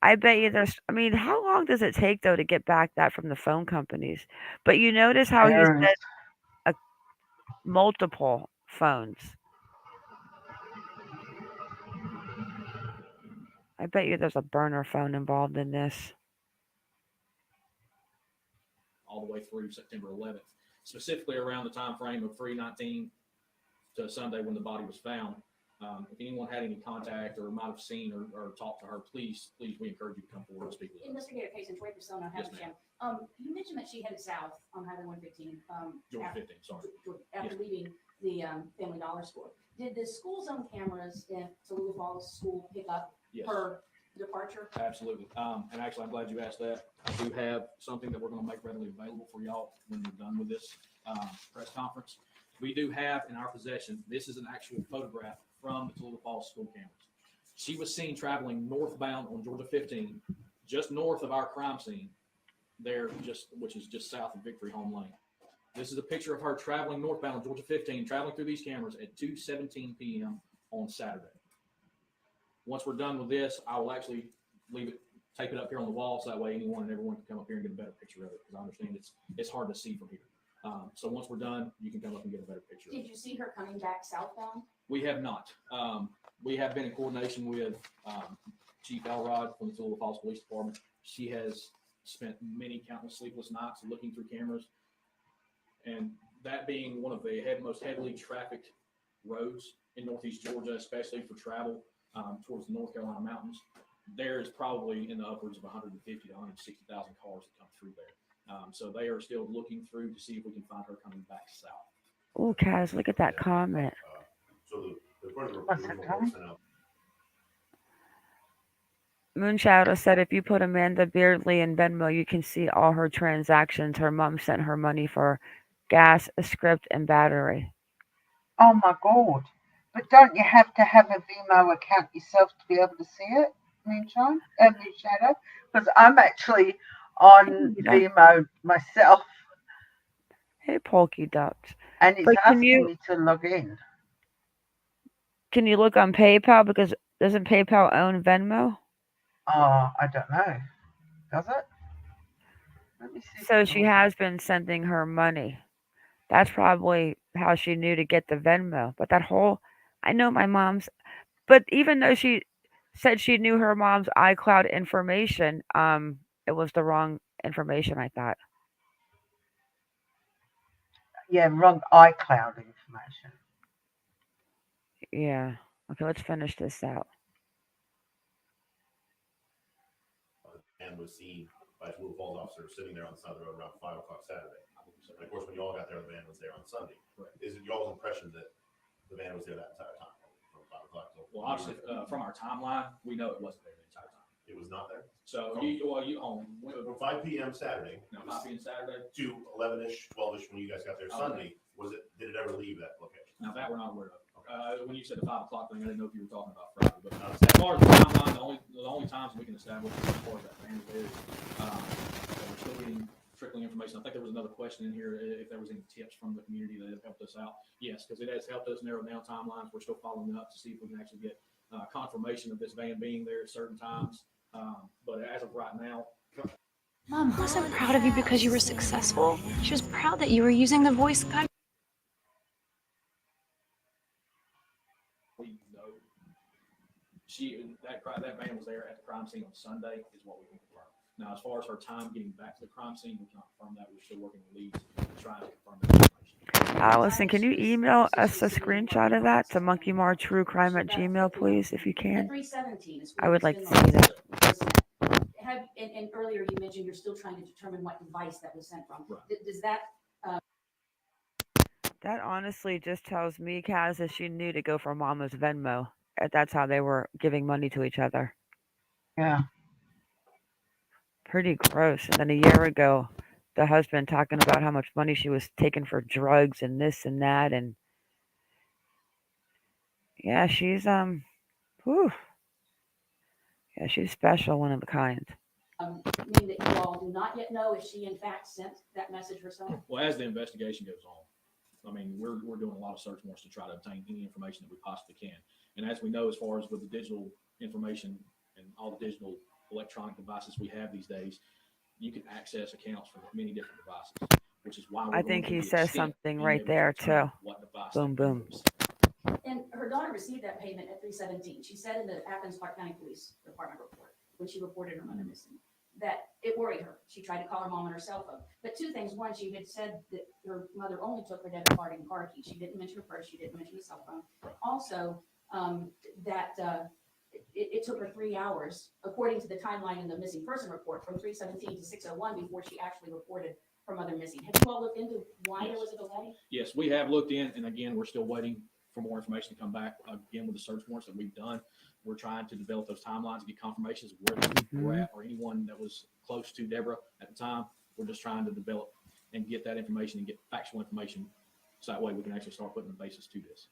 I bet you there's. I mean, how long does it take, though, to get back that from the phone companies? But you notice how he said multiple phones. I bet you there's a burner phone involved in this. All the way through September 11th, specifically around the time frame of 3/19 to Sunday when the body was found. If anyone had any contact or might have seen or talked to her, please, we encourage you to come forward and speak with us. Investigator Payson, Troy Persona, Haversham. You mentioned that she headed south on Highway 115. Georgia 15, sorry. After leaving the Family Dollar store. Did the school zone cameras in Tallulah Falls School pick up her departure? Absolutely. And actually, I'm glad you asked that. I do have something that we're going to make readily available for y'all when we're done with this press conference. We do have in our possession, this is an actual photograph from the Tallulah Falls school cameras. She was seen traveling northbound on Georgia 15, just north of our crime scene there, which is just south of Victory Home Lane. This is a picture of her traveling northbound on Georgia 15, traveling through these cameras at 2:17 p.m. on Saturday. Once we're done with this, I will actually tape it up here on the wall, so that way anyone and everyone can come up here and get a better picture of it, because I understand it's hard to see from here. So once we're done, you can come up and get a better picture. Did you see her coming back southbound? We have not. We have been in coordination with Chief Elrod from the Tallulah Falls Police Department. She has spent many countless sleepless nights looking through cameras, and that being one of the most heavily trafficked roads in Northeast Georgia, especially for travel towards the North Carolina mountains, there is probably in the upwards of 150 to 160,000 cars that come through there. So they are still looking through to see if we can find her coming back south. Oh, Kaz, look at that comment. So the part of the report sent out. Moonshadow said if you put Amanda Beardley in Venmo, you can see all her transactions. Her mom sent her money for gas, a script, and battery. Oh my God. But don't you have to have a Venmo account yourself to be able to see it, Moonshine? Moonshadow? Because I'm actually on Venmo myself. Hey, Polky Dots. And it's asking me to log in. Can you look on PayPal? Because doesn't PayPal own Venmo? Oh, I don't know. Does it? Let me see. So she has been sending her money. That's probably how she knew to get the Venmo. But I know my mom's, but even though she said she knew her mom's iCloud information, it was the wrong information, I thought. Yeah, wrong iCloud information. Yeah. Okay, let's finish this out. And was seen by a Tallulah Falls officer sitting there on the side of the road around 5 o'clock Saturday. And of course, when you all got there, the van was there on Sunday. Right. Is it y'all's impression that the van was there that entire time from 5 o'clock? Well, obviously, from our timeline, we know it wasn't there the entire time. It was not there. So from 5 p.m. Saturday. No, 5 p.m. Saturday to 11ish, 12ish when you guys got there Sunday. Did it ever leave that location? Now that we're not aware of. When you said the 5 o'clock thing, I didn't know if you were talking about Friday. But as far as the timeline, the only times we can establish as far as that van is there, we're still getting trickling information. I think there was another question in here, if there was any tips from the community that have helped us out. Yes, because it has helped us narrow down timelines. We're still following up to see if we can actually get confirmation of this van being there at certain times. But as of right now, Mom wasn't proud of you because you were successful. She was proud that you were using the voice guide. we know that van was there at the crime scene on Sunday is what we can confirm. Now, as far as her time getting back to the crime scene, we cannot confirm that. We're still working with leads to try to confirm that information. Allison, can you email us a screenshot of that to monkeymar.truecrime@gmail, please, if you can? 317 is I where would the like to spin see that. was sent. And earlier you mentioned you're still trying to determine what device that was sent from. Does that That honestly just tells me, Kaz, that she knew to go for Mama's Venmo. That's how they were giving money to each other. Yeah. Pretty gross. And then a year ago, the husband talking about how much money she was taking for drugs and this and that. And yeah, she's, whew. Yeah, she's special, one of a kind. mean that you all do not yet know if she in fact sent that message herself? Well, as the investigation goes on, I mean, we're doing a lot of search warrants to try to obtain any information that we possibly can. And as we know, as far as with the digital information and all the digital electronic devices we have these days, you can access accounts from many different devices, which is why I think he says something right there, too. Boom, boom. And her daughter received that payment at 317. She said in the Athens Park County Police Department report, when she reported her mother missing, that it worried her. She tried to call her mom on her cell phone. But two things. One, she had said that her mother only took her debit card and car key. She didn't mention her purse. She didn't mention the cell phone. Also, it took her 3 hours, according to the timeline in the missing person report, from 317 to 601 before she actually reported her mother missing. Have you all looked into why there was a delay? Yes, we have looked in, and again, we're still waiting for more information to come back. Again, with the search warrants that we've done, we're trying to develop those timelines and get confirmations of where those people were at, or anyone that was close to Deborah at the time. We're just trying to develop and get that information and get factual information, so that way we can actually start putting the basis to this.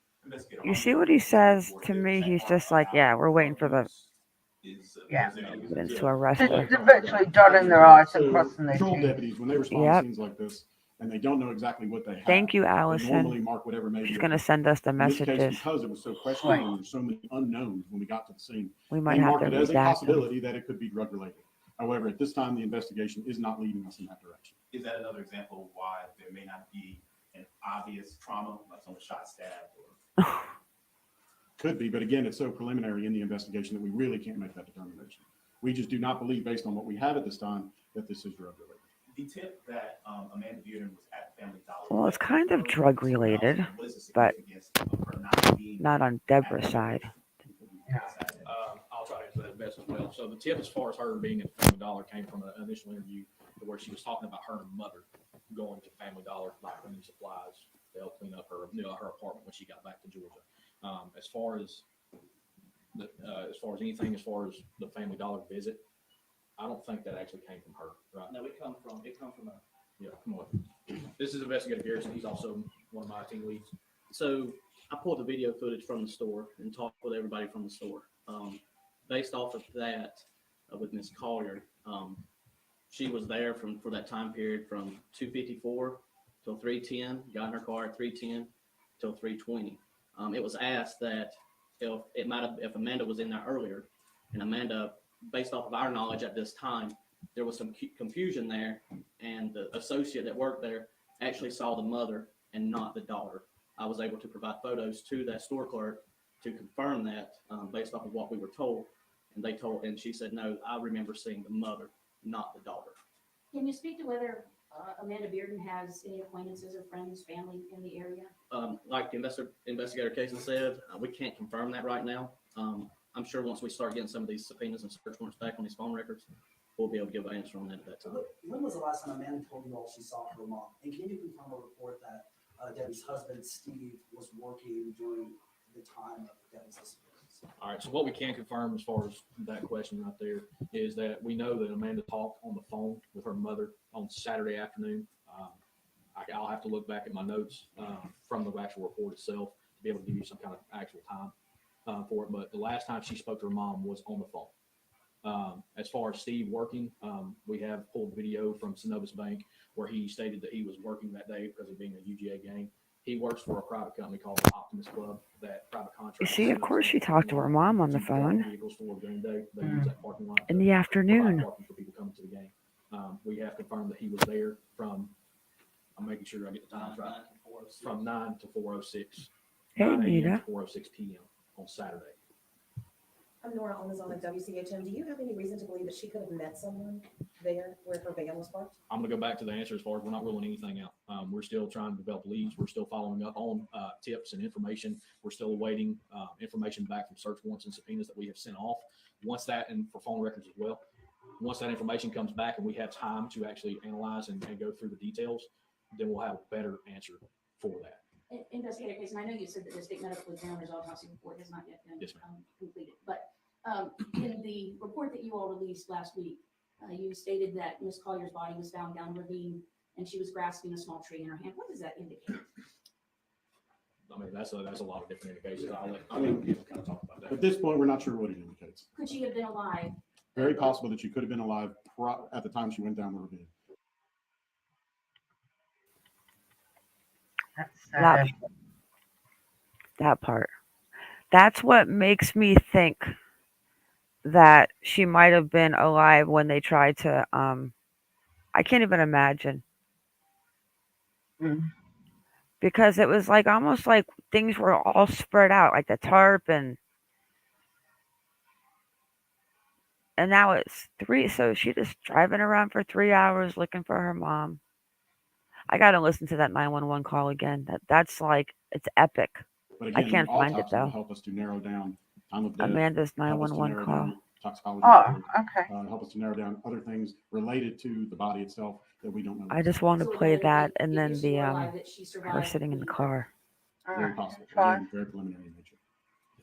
You see what he says to me? He's just like, yeah, we're waiting for the evidence to arrest her. They're virtually dotting their I's and crossing their Patrol T's. deputies, when they respond to scenes like this, and they don't know exactly what they have, Thank you, they Allison. normally mark whatever may She's be. going to send us the In this case, messages. because it was so questionable and there's so many unknowns when we got to the scene, We might they have marked to it as a redact possibility that it could be drug related. However, at this time, the investigation is not leading us in that direction. Is that another example of why there may not be an obvious trauma, like someone shot, stabbed, or? Could be, but again, it's so preliminary in the investigation that we really can't make that determination. We just do not believe, based on what we have at this time, that this is drug related. The tip that Amanda Bearden was at Family Dollar. Well, it's kind of drug related, but not on Deborah's side. I'll try to answer that best as well. So the tip, as far as her being at Family Dollar, came from an initial interview where she was talking about her and mother going to Family Dollar, like cleaning supplies to help clean up her apartment when she got back to Georgia. As far as anything, as far as the Family Dollar visit, I don't think that actually came from her, right? No, it come from a. Yeah, come on. This is Investigator Garrison. He's also one of my team leads. So I pulled the video footage from the store and talked with everybody from the store. Based off of that, with Miss Collier, she was there for that time period from 2:54 till 3:10. Got in her car at 3:10 till 3:20. It was asked that if Amanda was in there earlier, and Amanda, based off of our knowledge at this time, there was some confusion there, and the associate that worked there actually saw the mother and not the daughter. I was able to provide photos to that store clerk to confirm that, based off of what we were told, and she said, no, I remember seeing the mother, not the daughter. Can you speak to whether Amanda Bearden has any acquaintances or friends, family in the area? Like the investigator Casey said, we can't confirm that right now. I'm sure once we start getting some of these subpoenas and search warrants back on these phone records, we'll be able to give an answer on that at that time. When was the last time Amanda told you all she saw her mom? And can you confirm or report that Debbie's husband, Steve, was working during the time of Debbie's disappearance? All right, so what we can confirm as far as that question right there is that we know that Amanda talked on the phone with her mother on Saturday afternoon. I'll have to look back at my notes from the actual report itself to be able to give you some kind of actual time for it. But the last time she spoke to her mom was on the phone. As far as Steve working, we have pulled video from Synovus Bank where he stated that he was working that day because of being a UGA game. He works for a private company called the Optimus Club, that private You contract. see, of course she talked to her mom on the phone Vehicles for game day. They use that parking lot in to the provide afternoon. parking for people coming to the game. We have confirmed that he was there from, I'm making sure I get the times right, from 9 to 4:06, Hey, 9 a.m. Nita. to 4:06 p.m. on Saturday. I'm Nora Almazon at WCHM. Do you have any reason to believe that she could have met someone there where her van was parked? I'm going to go back to the answer as far as we're not ruling anything out. We're still trying to develop leads. We're still following up on tips and information. We're still awaiting information back from search warrants and subpoenas that we have sent off. Once that, and for phone records as well, once that information comes back and we have time to actually analyze and go through the details, then we'll have a better answer for that. Investigator Case, and I know you said that the state medical examiner's autopsy report has not yet been completed, but in the report that you all released last week, you stated that Miss Collier's body was found down the ravine and she was grasping a small tree in her hand. What does that indicate? I mean, that's a lot of different indications. I'll let people kind of talk about that. At this point, we're not sure what it indicates. Could she have been alive? Very possible that she could have been alive at the time she went down the ravine. That part. That's what makes me think that she might have been alive when they tried to. I can't even imagine. Because it was like almost like things were all spread out, like the tarp, and now it's 3. So she just driving around for 3 hours looking for her mom. I got to listen to that 911 call again. That's like, it's epic. But again, I can't find it autopsy will though. help us to narrow down time of death. Amanda's help us to 911 narrow call. down toxicology. Oh, report, okay. help us to narrow down other things related to the body itself that we don't know. I just want to So play again, that and if then she the were alive, that she her survived sitting in the car. Very possible. Fine. Again, very preliminary in nature.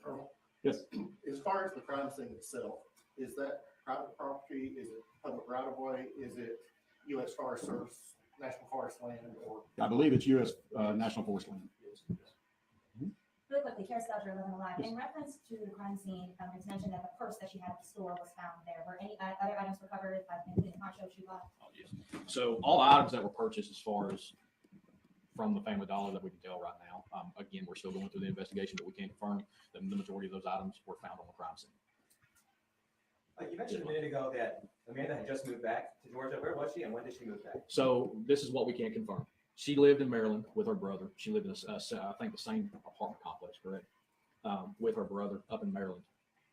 Colonel, Yes. as far as the crime scene itself, is that private property? Is it public right of way? Is it U.S. Forest Service, National Forest land, or? I believe it's U.S. National Forest land. Really quickly, Kara Stelter, Living Alive. In reference to the crime scene, it's mentioned that the purse that she had at the store was found there. Were any other items recovered, including poncho, shoe box? So all the items that were purchased as far as from the Family Dollar that we can tell right now, again, we're still going through the investigation, but we can't confirm that the majority of those items were found on the crime scene. You mentioned a minute ago that Amanda had just moved back to Georgia. Where was she and when did she move back? So this is what we can't confirm. She lived in Maryland with her brother. She lived in, I think, the same apartment complex, correct? With her brother up in Maryland.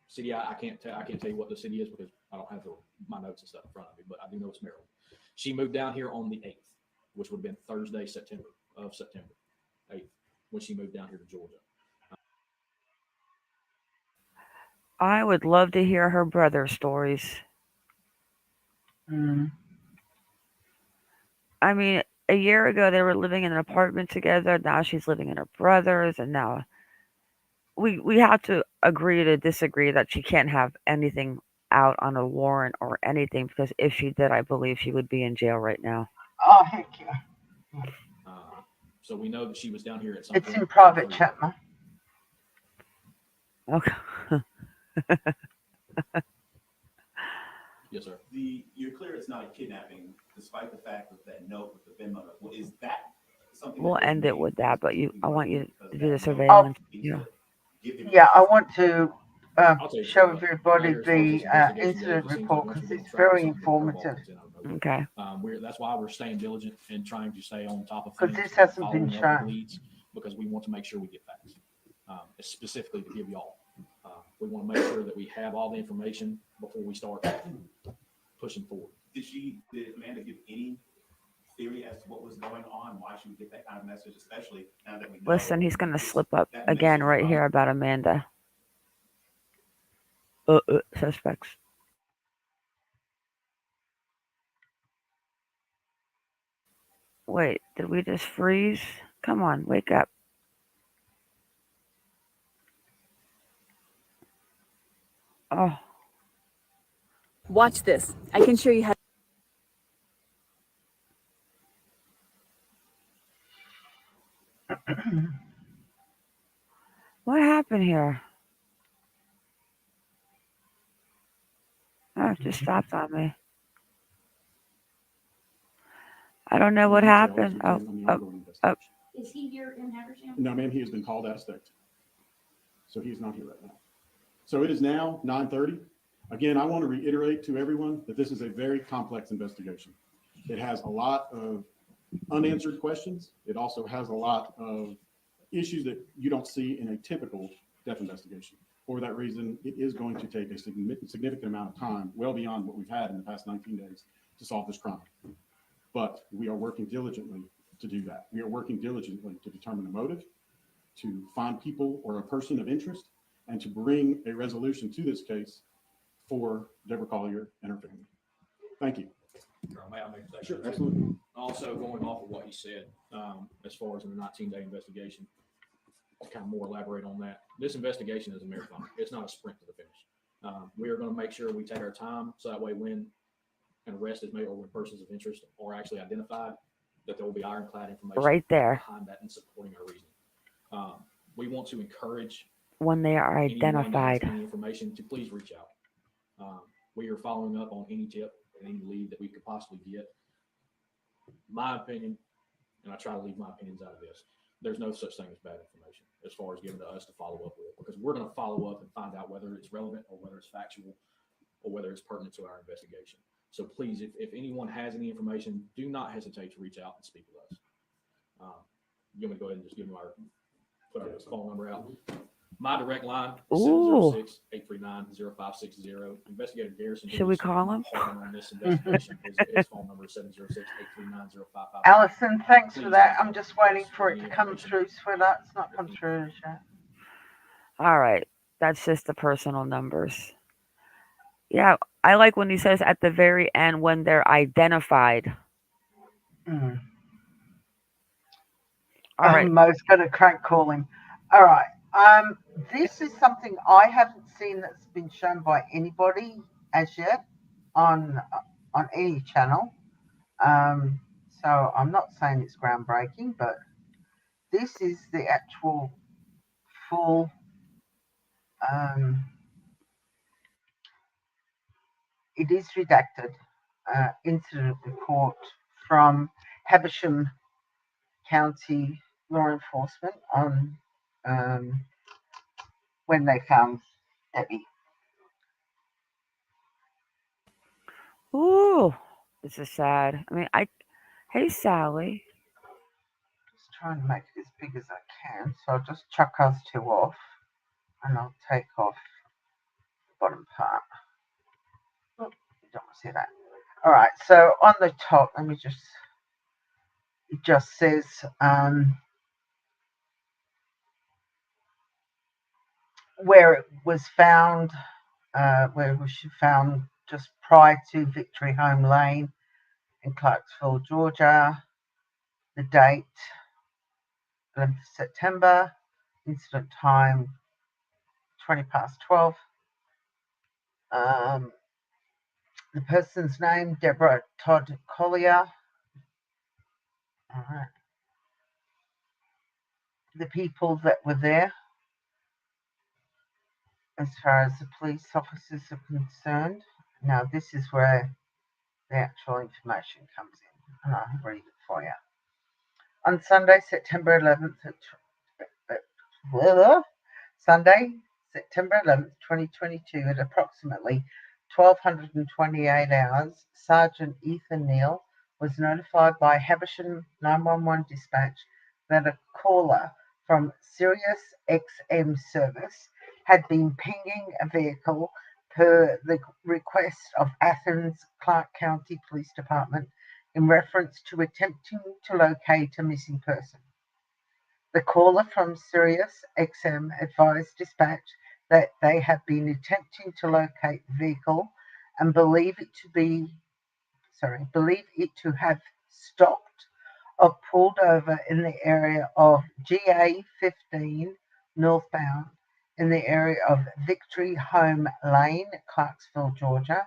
City, I can't tell you what the city is because I don't have my notes and stuff in front of me, but I do know it's Maryland. She moved down here on the 8th, which would have been Thursday, September 8th, when she moved down here to Georgia. I would love to hear her brother's stories. I mean, a year ago they were living in an apartment together. Now she's living in her brother's, and now we have to agree to disagree that she can't have anything out on a warrant or anything, because if she did, I believe she would be in jail right now. Oh, heck yeah. So we know that she was down here at some It's point. in private chat, man. Okay. Yes, sir. You're clear it's not a kidnapping, despite the fact of that note with the VIN number. Well, is that something? We'll end it with that, but I want you to do the Oh, surveillance. Yeah. Yeah, I want to show everybody the incident report because it's very informative. Okay. That's why we're staying diligent and trying to stay on top of Because things. this hasn't been following up with shown. leads, because we want to make sure we get facts, specifically to give y'all. We want to make sure that we have all the information before we start pushing forward. Did Amanda give any theory as to what was going on, why she would get that kind of message, especially now that we know? Listen, he's going to slip up again right here about Amanda. Suspects. Wait, did we just freeze? Come on, wake up. Oh. Watch this. I can show you how. What happened here? It just stopped on me. I don't know what happened. Is he here in Habersham? No, ma'am, he has been called out of state. So he is not here right now. So it is now 9:30. Again, I want to reiterate to everyone that this is a very complex investigation. It has a lot of unanswered questions. It also has a lot of issues that you don't see in a typical death investigation. For that reason, it is going to take a significant amount of time, well beyond what we've had in the past 19 days, to solve this crime. But we are working diligently to do that. We are working diligently to determine the motive, to find people or a person of interest, and to bring a resolution to this case for Deborah Collier and her family. Thank you. May I make a Sure, statement? absolutely. Also, going off of what he said, as far as in the 19-day investigation, to kind of more elaborate on that. This investigation is a marathon. It's not a sprint to the finish. We are going to make sure we take our time so that way when an arrest is made or when persons of interest are actually identified, that there will be ironclad information right there behind that and supporting our reasoning. We want to encourage when they are identified. Any information to please reach out. We are following up on any tip and any lead that we could possibly get. My opinion, and I try to leave my opinions out of this, there's no such thing as bad information as far as given to us to follow up with, because we're going to follow up and find out whether it's relevant or whether it's factual or whether it's pertinent to our investigation. So please, if anyone has any information, do not hesitate to reach out and speak with us. You want me to go ahead and just give them put our phone number out? My direct line is 706-839-0560. Investigator Garrison. Should we call him? On this investigation. His phone number is 706-839-0555. Alison, thanks for that. I'm just waiting for it to come through, sweetheart. It's not come through yet. All right. That's just the personal numbers. Yeah, I like when he says at the very end when they're identified. Mm. All right. Mo's going to crank call him. All right. This is something I haven't seen that's been shown by anybody as yet on any channel. So I'm not saying it's groundbreaking, but this is the actual full it is redacted incident report from Habersham County Law Enforcement on when they found Debbie. Ooh, this is sad. I mean, hey, Sally. Just trying to make it as big as I can. So I'll just chuck us two off and I'll take off the bottom part. Oh, you don't want to see that. All right, so on the top, it just says where it was found, just prior to Victory Home Lane in Clarksville, Georgia. The date, 11th September, incident time, 12:20. The person's name, Deborah Todd Collier. All right. The people that were there, as far as the police officers are concerned. Now, this is where the actual information comes in, and I'll read it for you. On Sunday, September 11th, Sunday, September 11th, 2022, at approximately 1228 hours, Sergeant Ethan Neal was notified by Habersham 911 dispatch that a caller from Sirius XM service had been pinging a vehicle per the request of Athens Clark County Police Department in reference to attempting to locate a missing person. The caller from Sirius XM advised dispatch that they had been attempting to locate the vehicle and believe it to have stopped or pulled over in the area of GA 15 northbound in the area of Victory Home Lane, Clarksville, Georgia.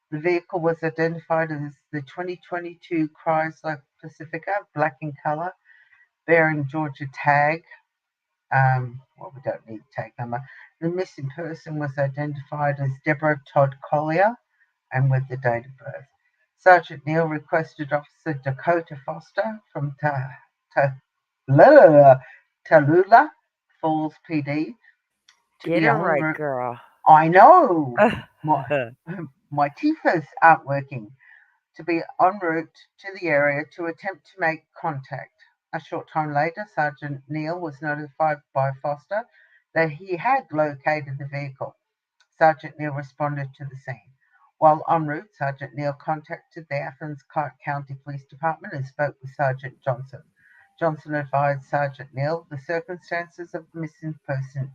The vehicle was identified as the 2022 Chrysler Pacifica, black in color, bearing Georgia tag. We don't need tag number. The missing person was identified as Deborah Todd Collier, and with the date of birth. Sergeant Neal requested Officer Dakota Foster from Tallulah Falls PD to Get be it en right, route. girl. I know. My TIFOs aren't working. To be en route to the area to attempt to make contact. A short time later, Sergeant Neal was notified by Foster that he had located the vehicle. Sergeant Neal responded to the scene. While en route, Sergeant Neal contacted the Athens County Police Department and spoke with Sergeant Johnson. Johnson advised Sergeant Neal the circumstances of the missing person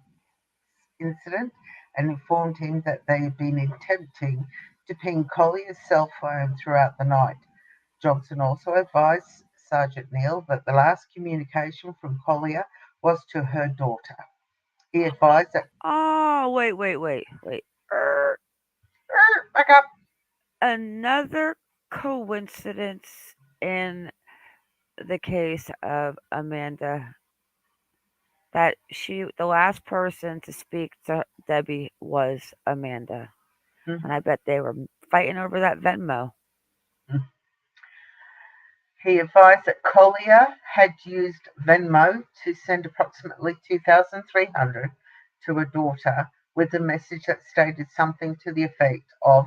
incident and informed him that they had been attempting to ping Collier's cell phone throughout the night. Johnson also advised Sergeant Neal that the last communication from Collier was to her daughter. He advised that... Oh, wait. Back up. Another coincidence in the case of Amanda that the last person to speak to Debbie was Amanda. Mm-hmm. And I bet they were fighting over that Venmo. Mm-hmm. He advised that Collier had used Venmo to send approximately $2,300 to her daughter with a message that stated something to the effect of,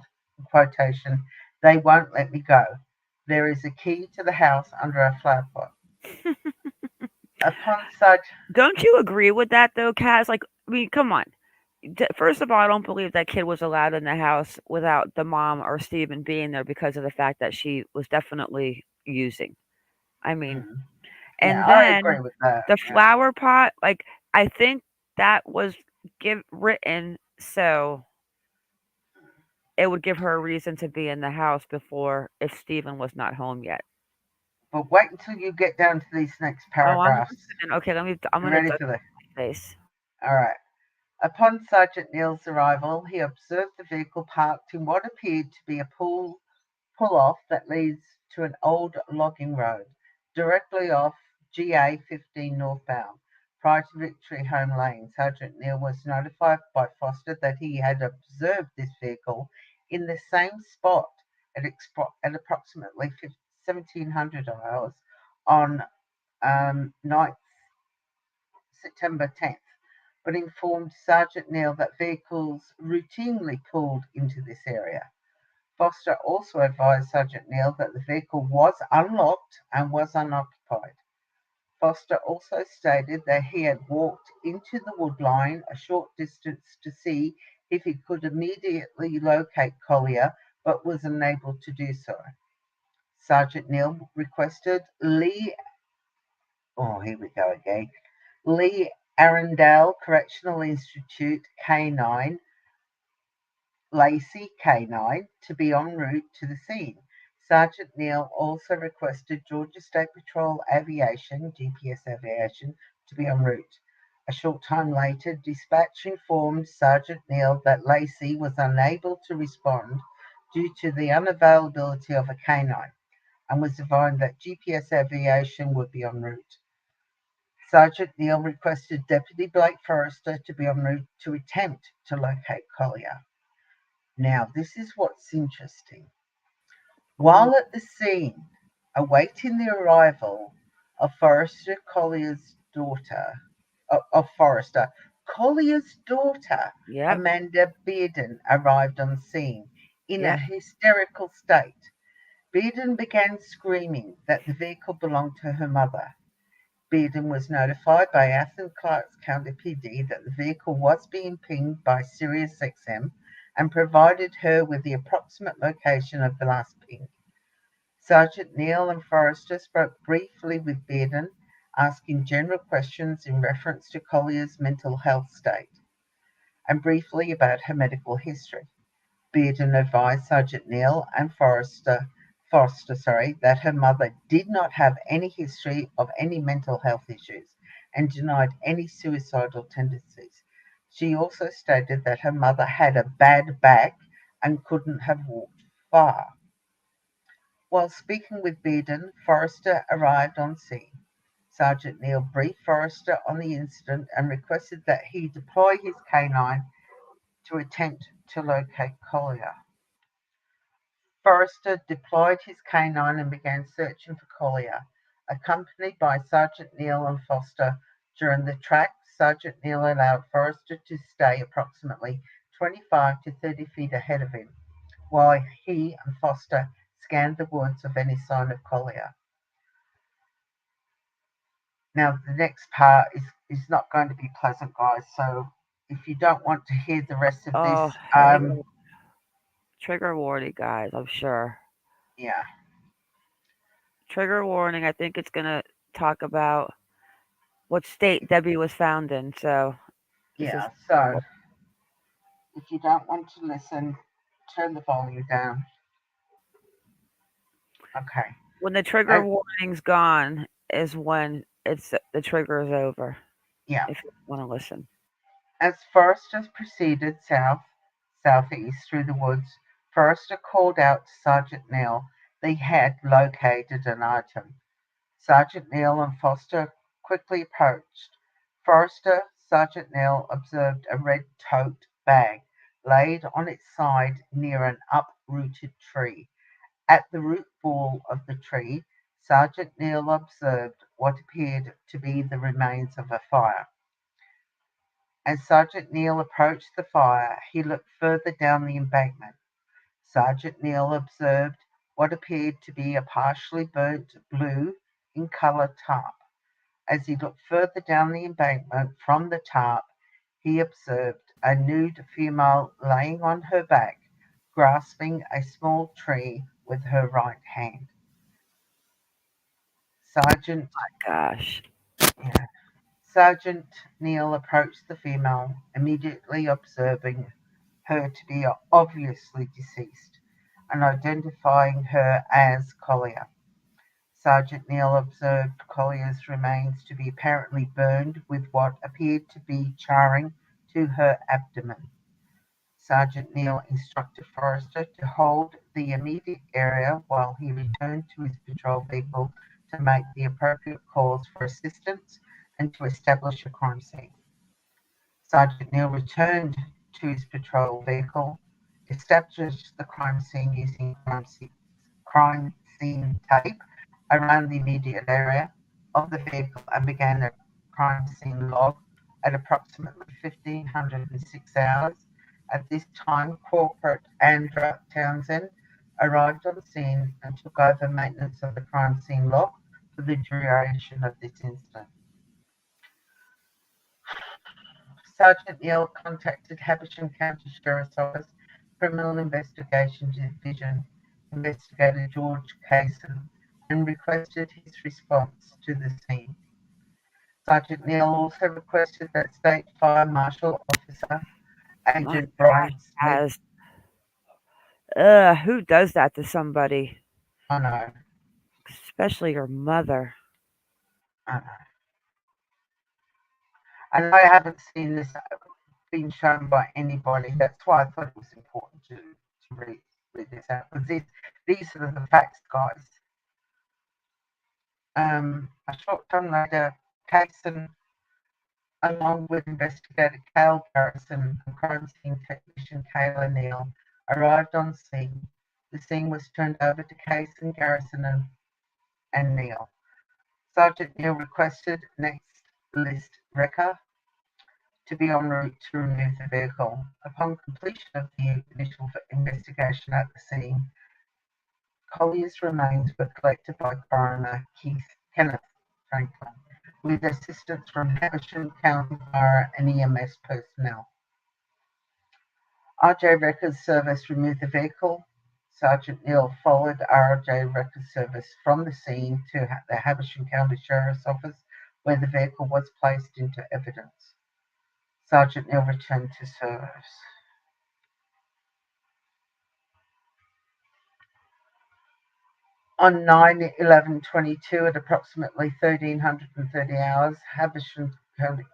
quotation, "They won't let me go. There is a key to the house under a flower pot." Upon such... Don't you agree with that, though, Kaz? Like, I mean, come on. First of all, I don't believe that kid was allowed in the house without the mom or Steven being there because of the fact that she was definitely using. I mean, and I then agree with that. the flower pot, like, I think that was written so it would give her a reason to be in the house before if Steven was not home yet. But wait until you get down to these next paragraphs. Okay, I'm ready for this. Face. All right. Upon Sergeant Neal's arrival, he observed the vehicle parked in what appeared to be a pull-off that leads to an old logging road, directly off GA 15 northbound. Prior to Victory Home Lane, Sergeant Neal was notified by Foster that he had observed this vehicle in the same spot at approximately 1700 hours on 9th September 10th, but informed Sergeant Neal that vehicles routinely pulled into this area. Foster also advised Sergeant Neal that the vehicle was unlocked and was unoccupied. Foster also stated that he had walked into the wood line a short distance to see if he could immediately locate Collier, but was unable to do so. Sergeant Neal requested Lee Arundel Correctional Institute K9, Lacey K9, to be en route to the scene. Sergeant Neal also requested Georgia State Patrol Aviation, GPS Aviation, to be en route. A short time later, dispatch informed Sergeant Neal that Lacey was unable to respond due to the unavailability of a K9 and was advised that GPS Aviation would be en route. Sergeant Neal requested Deputy Blake Forrester to be en route to attempt to locate Collier. Now, this is what's interesting. While at the scene, awaiting the arrival of Collier's daughter, Amanda Bearden, arrived on scene in a hysterical state. Bearden began screaming that the vehicle belonged to her mother. Bearden was notified by Athens County PD that the vehicle was being pinged by SiriusXM and provided her with the approximate location of the last ping. Sergeant Neal and Forrester spoke briefly with Bearden, asking general questions in reference to Collier's mental health state and briefly about her medical history. Bearden advised Sergeant Neal and Foster, that her mother did not have any history of any mental health issues and denied any suicidal tendencies. She also stated that her mother had a bad back and couldn't have walked far. While speaking with Bearden, Forrester arrived on scene. Sergeant Neal briefed Forrester on the incident and requested that he deploy his K9 to attempt to locate Collier. Forrester deployed his canine and began searching for Collier. Accompanied by Sergeant Neal and Foster during the track, Sergeant Neal allowed Forrester to stay approximately 25 to 30 feet ahead of him, while he and Foster scanned the woods of any sign of Collier. Now, the next part is not going to be pleasant, guys, so if you don't want to hear the rest of this, trigger warning, guys, I'm sure. Yeah. Trigger warning, I think it's going to talk about what state Debbie was found in, so... Yeah, so if you don't want to listen, turn the volume down. Okay. When the trigger warning's gone is when the trigger is over. Yeah. If you want to listen. As Forrester proceeded southeast through the woods, Forrester called out to Sergeant Neal they had located an item. Sergeant Neal and Foster quickly approached. Forrester, Sergeant Neal observed a red tote bag laid on its side near an uprooted tree. At the root ball of the tree, Sergeant Neal observed what appeared to be the remains of a fire. As Sergeant Neal approached the fire, he looked further down the embankment. Sergeant Neal observed what appeared to be a partially burnt blue in colour tarp. As he looked further down the embankment from the tarp, he observed a nude female laying on her back, grasping a small tree with her right hand. Sergeant Neal approached the female, immediately observing her to be obviously deceased and identifying her as Collier. Sergeant Neal observed Collier's remains to be apparently burned with what appeared to be charring to her abdomen. Sergeant Neal instructed Forrester to hold the immediate area while he returned to his patrol vehicle to make the appropriate calls for assistance and to establish a crime scene. Sergeant Neal returned to his patrol vehicle, established the crime scene using crime scene tape around the immediate area of the vehicle and began a crime scene log at approximately 1506 hours. At this time, Corporate Andrew Townsend arrived on scene and took over maintenance of the crime scene log for the duration of this incident. Sergeant Neal contacted Habersham County Sheriff's Office Criminal Investigation Division Investigator George Kaysen and requested his response to the scene. Sergeant Neal also requested that State Fire Marshal Officer Agent Brian Smith. Who does that to somebody? I know. Especially your mother. I know. And I haven't seen this being shown by anybody. That's why I thought it was important to read this out, because these are the facts, guys. A short time later, Kaysen, along with investigator Cale Garrison and crime scene technician Kayla Neal, arrived on scene. The scene was turned over to Kaysen, Garrison, and Neal. Sergeant Neal requested next list wrecker to be en route to remove the vehicle. Upon completion of the initial investigation at the scene, Collier's remains were collected by Coroner Kenneth Franklin, with assistance from Habersham County Fire and EMS personnel. RJ Records Service removed the vehicle. Sergeant Neal followed RJ Records Service from the scene to the Habersham County Sheriff's Office, where the vehicle was placed into evidence. Sergeant Neal returned to service. On 9/11/22 at approximately 1330 hours, Habersham County.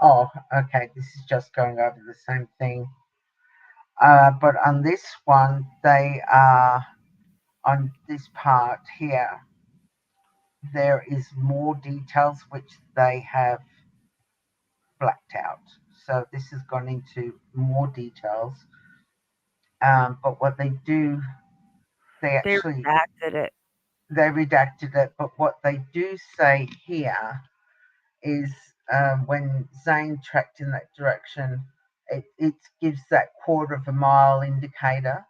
Oh, okay, this is just going over the same thing. But on this one, they are on this part here. There is more details which they have blacked out. So this has gone into more details. But what they do they actually redacted it. They redacted it, but what they do say here is when Zane tracked in that direction, it gives that quarter of a mile indicator,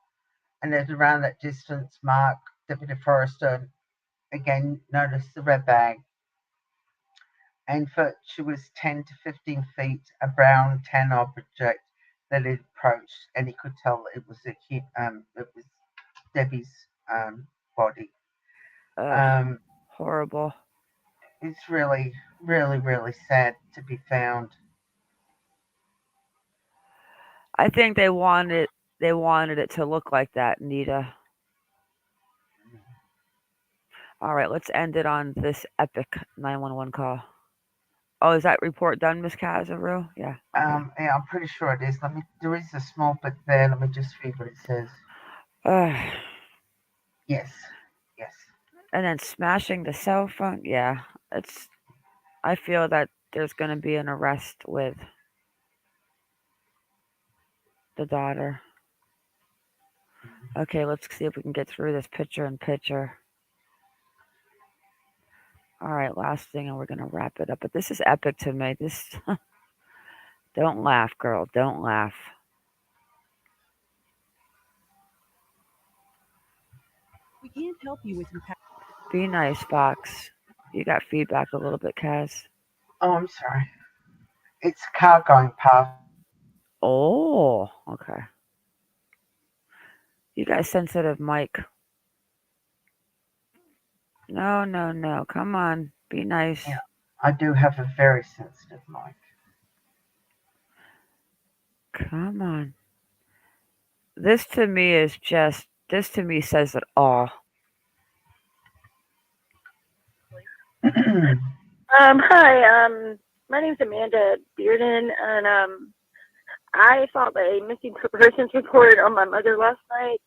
and at around that distance mark, Deputy Forrester again noticed the red bag, and for she was 10 to 15 feet, a brown tan object that it approached, and he could tell it was Debbie's body. Horrible. It's really, really, really sad to be found. I think they wanted it to look like that, Nita. All right, let's end it on this epic 911 call. Oh, is that report done, Miss Kazaru? Yeah. Okay. Yeah, I'm pretty sure it is. There is a small bit there. Let me just read what it says. Yes. And then smashing the cell phone. Yeah, I feel that there's going to be an arrest with the daughter. Okay, let's see if we can get through this picture. All right, last thing, and we're going to wrap it up. But this is epic to me. This, don't laugh, girl. Don't laugh. We can't help you with your Be nice, Fox. You got feedback a little bit, Kaz. Oh, I'm sorry. It's a car going past. Oh, okay. You got a sensitive mic. No. Come on. Be nice. Yeah, I do have a very sensitive mic. Come on. This to me says it all. Hi, my name's Amanda Bearden, and I filed a missing persons report on my mother last night,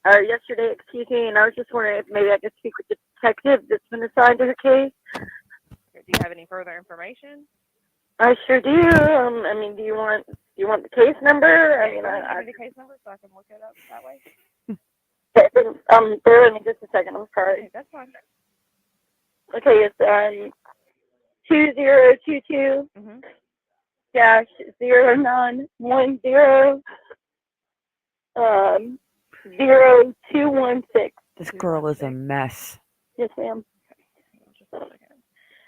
or yesterday, excuse me, and I was just wondering if maybe I could speak with the detective that's been assigned to her case. Do you have any further information? I sure do. I mean, do you want the case number? I mean, Give me the case number so I can look it up that way. Bear with me just a second. I'm sorry. Okay, that's fine. Okay, it's 2022 dash 0910 0216. This girl is a mess. Yes, ma'am. Just a second.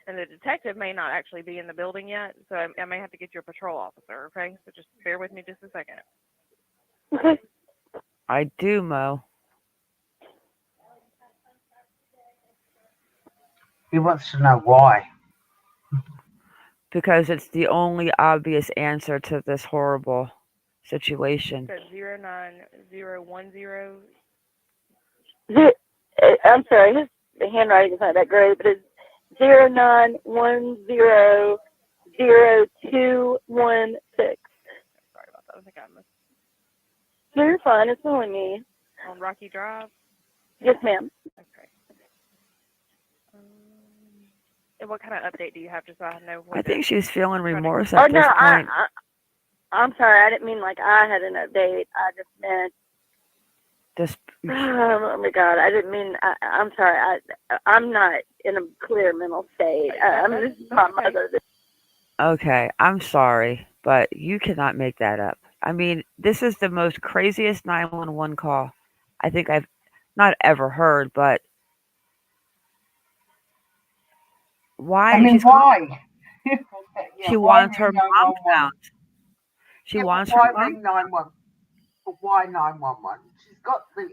And the detective may not actually be in the building yet, so I may have to get you a patrol officer, okay? So just bear with me just a second. Okay. I do, Mo. He wants to know why. Because it's the only obvious answer to this horrible situation. So 09010. I'm sorry, the handwriting is not that great, but it's 09100216. Sorry about that. I think I missed. No, you're fine. It's only me. On Rocky Drive? Yes, ma'am. Okay. And what kind of update do you have, just so I know? I think she's feeling remorse Oh, at no, this point. I'm sorry. I didn't mean like I had an update. I just meant. Oh my God! I didn't mean. I'm sorry. I'm not in a clear mental state. This is my mother. Okay, I'm sorry, but you cannot make that up. I mean, this is the most craziest 911 call I think I've not ever heard, but why? I mean, why? She wants her mom found. She wants her why mom. ring 911? But why 911? She's got the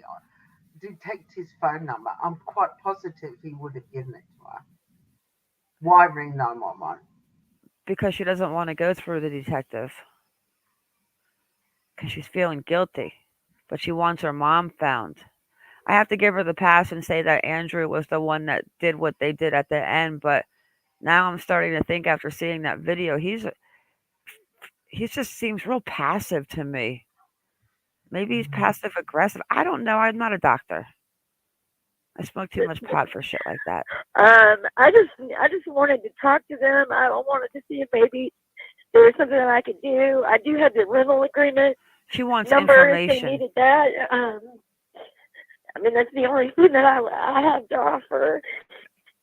detective's phone number. I'm quite positive he would have given it to her. Why ring 911? Because she doesn't want to go through the detective. Because she's feeling guilty. But she wants her mom found. I have to give her the pass and say that Andrew was the one that did what they did at the end, but now I'm starting to think after seeing that video, he just seems real passive to me. Maybe he's passive aggressive. I don't know. I'm not a doctor. I smoke too much pot for shit like that. I just wanted to talk to them. I wanted to see if maybe there was something that I could do. I do have the rental agreement. She wants number information. if they needed that. I mean, that's the only thing that I have to offer.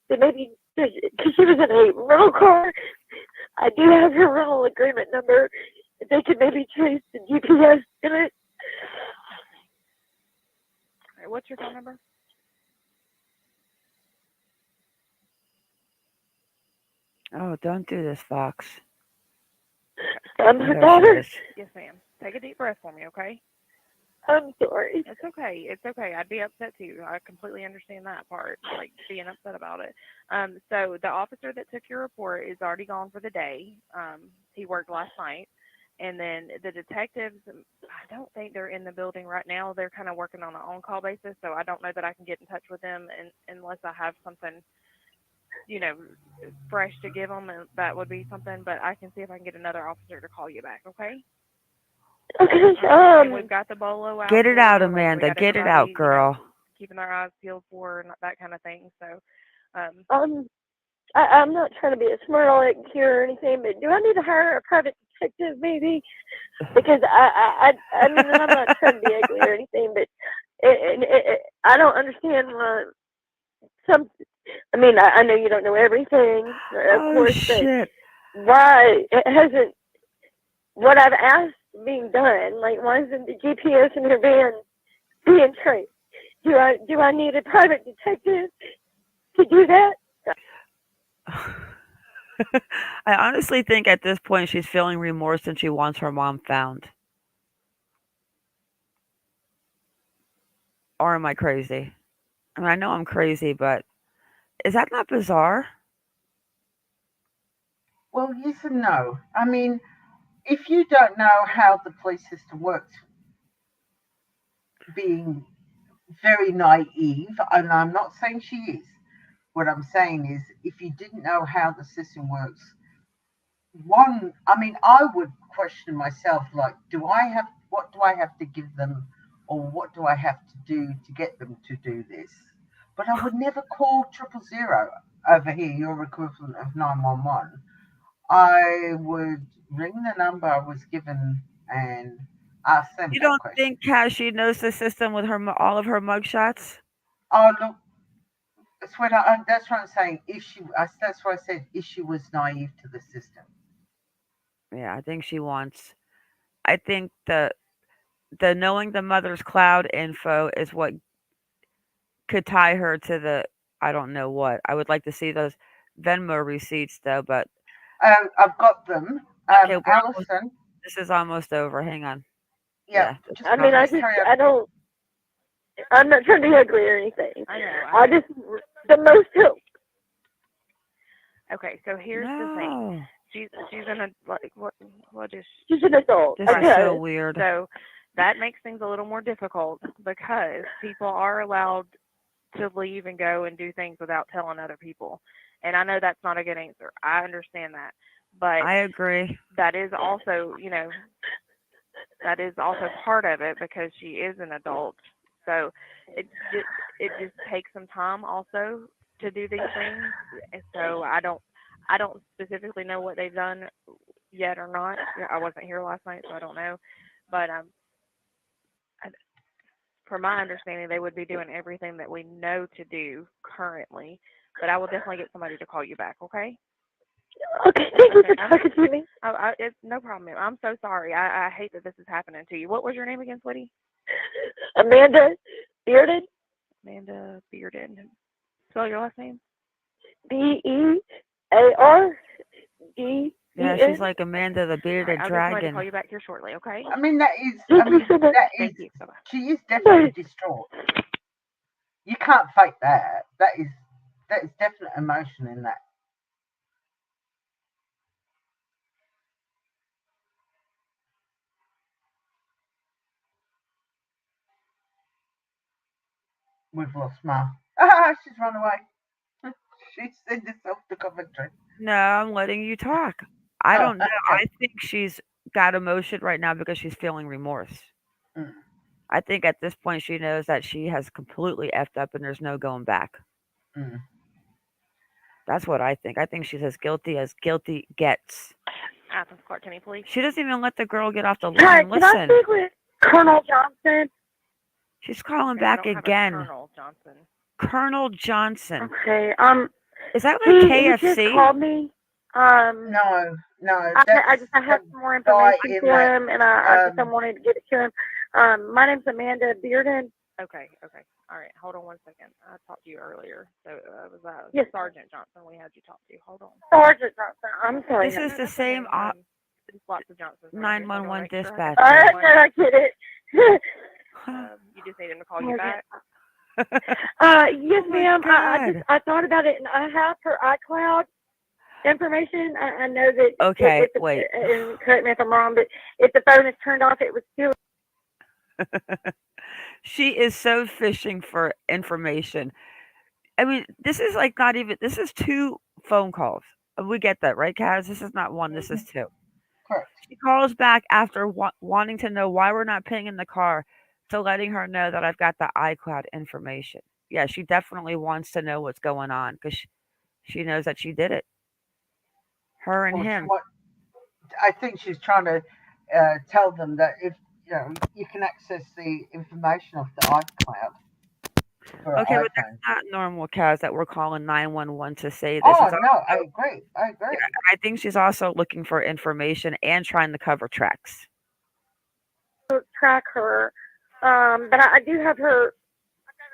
That maybe, because she was in a rental car, I do have her rental agreement number. If they could maybe trace the GPS in it. All right, what's your phone number? Oh, don't do this, Fox. I'm her There she daughter. is. Yes, ma'am. Take a deep breath for me, okay? I'm sorry. It's okay. It's okay. I'd be upset too. I completely understand that part, like being upset about it. So the officer that took your report is already gone for the day. He worked last night. And then the detectives, I don't think they're in the building right now. They're kind of working on an on-call basis, so I don't know that I can get in touch with them unless I have something, you know, fresh to give them. And that would be something, but I can see if I can get another officer to call you back, okay? Okay. And we've got the bolo out. Get it for out, you, like, we Amanda. got Get it out, everybody, you know, girl. keeping their eyes peeled for and that kind of thing. So, I'm not trying to be a smart aleck here or anything, but do I need to hire a private detective maybe? Because I mean, I'm not trying to be ugly or anything, but I don't understand why some. I mean, I know you don't know everything, of course, shit. but why it hasn't what I've asked being done? Like, why isn't the GPS in her van being traced? Do I need a private detective to do that? I honestly think at this point she's feeling remorse and she wants her mom found. Or am I crazy? I mean, I know I'm crazy, but is that not bizarre? Well, yes and no. I mean, if you don't know how the police system works, being very naive, and I'm not saying she is, what I'm saying is if you didn't know how the system works, I mean, I would question myself, like, what do I have to give them, or what do I have to do to get them to do this? But I would never call 000 over here, your equivalent of 911. I would ring the number I was given and ask them You that don't question. think Cassie knows the system with all of her mugshots? Oh, look, sweetheart, that's what I'm saying. That's why I said if she was naive to the system. Yeah, I think she wants. I think the knowing the mother's cloud info is what could tie her to the. I don't know what. I would like to see those Venmo receipts though, but I've got them. okay, Allison. This is almost over. Hang on. Yeah. I mean, I don't. I'm not trying to be ugly or anything. I know. I just the most help. Okay, so here's the thing. She's in a what is she's an adult. This is so weird. So that makes things a little more difficult because people are allowed to leave and go and do things without telling other people. And I know that's not a good answer. I understand that. But I agree. That is also, you know, that is also part of it because she is an adult. So it just takes some time also to do these things. And so I don't specifically know what they've done yet or not. I wasn't here last night, so I don't know. But from my understanding, they would be doing everything that we know to do currently. But I will definitely get somebody to call you back, okay? Okay, thank you for talking to me. It's no problem. I'm so sorry. I hate that this is happening to you. What was your name again, sweetie? Amanda Bearden. Amanda Bearden. Spell your last name. BEARD. Yeah, she's like Amanda the bearded I'll dragon. get somebody to call you back here shortly, okay? I mean, Thank you. Bye-bye. She is definitely distraught. You can't fake that. That is definite emotion in that. We've lost Ma. She's run away. She's sent herself to Coventry. No, I'm letting you talk. I don't know. I think she's got emotion right now because she's feeling remorse. Mm. I think at this point she knows that she has completely effed up and there's no going back. Mm. That's what I think. I think she's as guilty gets. Athens, Clark County Police. She doesn't even let the girl get off the Hi, line. can I Listen. speak with Colonel Johnson? She's calling Okay, I back don't have a again. Colonel Johnson. Colonel Johnson. Okay. Is that like He just KFC? called me. No, I have some more information for him, and I just wanted to get it to him. My name's Amanda Bearden. Okay. All right. Hold on one second. I talked to you earlier. So was that Yes. Sergeant Johnson we had you talk to? Hold on. Sergeant Johnson. I'm sorry. This is the same There's lots of Johnsons. 911 dispatcher. I get it. You just need him to call you back. Yes, ma'am. God. I thought about it, and I have her iCloud information. I know that. Okay, wait. And correct me if I'm wrong, but if the phone is turned off, it was still. She is so fishing for information. I mean, this is like not even. This is 2 phone calls. We get that, right, Kaz? This is not 1. This is 2. Correct. She calls back after wanting to know why we're not paying in the car, to letting her know that I've got the iCloud information. Yeah, she definitely wants to know what's going on because she knows that she did it. Her and him. I think she's trying to tell them that if you can access the information of the iCloud. Okay, but that's not normal, Kaz, that we're calling 911 to say this. Oh, It's no, also, I agree. yeah, I think she's also looking for information and trying to cover tracks. Track her, but I do have her.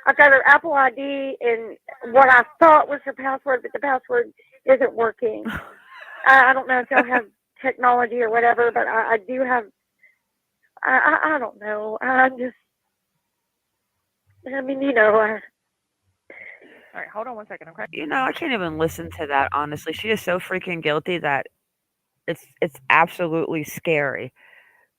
I've got her Apple ID and what I thought was her password, but the password isn't working. I don't know if y'all have technology or whatever, but I do have. I don't know. I mean, All right, hold on one second, okay? I can't even listen to that, honestly. She is so freaking guilty that it's absolutely scary.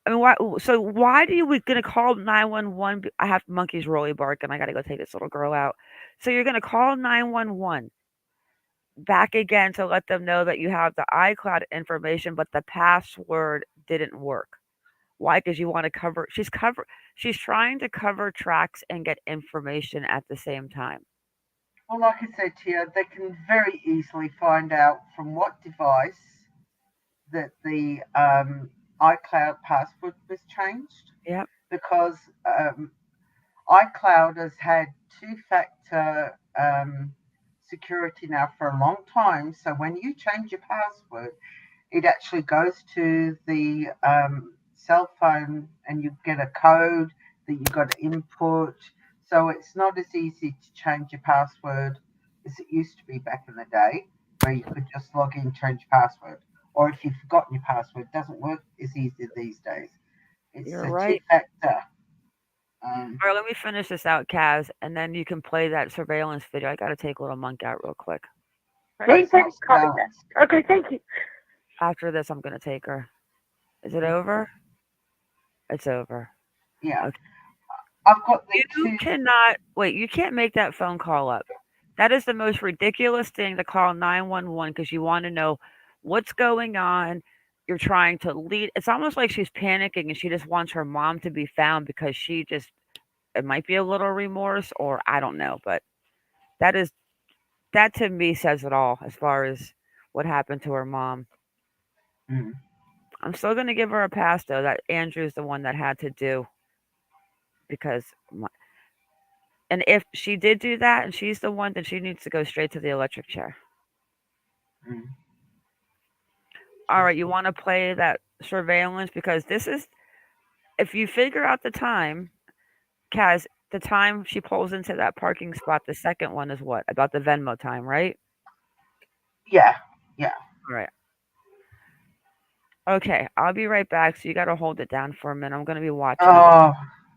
I mean, why do we gonna call 911? I have monkeys really barking. I gotta go take this little girl out. So you're gonna call 911 back again to let them know that you have the iCloud information, but the password didn't work. Why? Because you want to cover. She's trying to cover tracks and get information at the same time. Well, like I said to you, they can very easily find out from what device that the iCloud password was changed. Yep. Because iCloud has had 2-factor security now for a long time. So when you change your password, it actually goes to the cell phone and you get a code that you got to input. So it's not as easy to change your password as it used to be back in the day, where you could just log in, change your password. Or if you've forgotten your password, it doesn't work as easy these days. It's You're a right. 2-factor. All right, let me finish this out, Kaz, and then you can play that surveillance video. I got to take little Monk out real quick. Okay, thank you. After this, I'm going to take her. Is it over? It's over. Yeah. Okay. I've got the You cannot wait. You can't make that phone call up. That is the most ridiculous thing to call 911 because you want to know what's going on. You're trying to lead. It's almost like she's panicking and she just wants her mom to be found because it might be a little remorse or I don't know, but that to me says it all as far as what happened to her mom. Mm. I'm still going to give her a pass though. That Andrew's the one that had to do because and if she did do that and she's the one, then she needs to go straight to the electric chair. Mm. All right, you want to play that surveillance because this is, if you figure out the time, Kaz, the time she pulls into that parking spot, the second one is what? About the Venmo time, right? Yeah. All right. Okay, I'll be right back. So you got to hold it down for a minute. I'm going to be watching. Oh,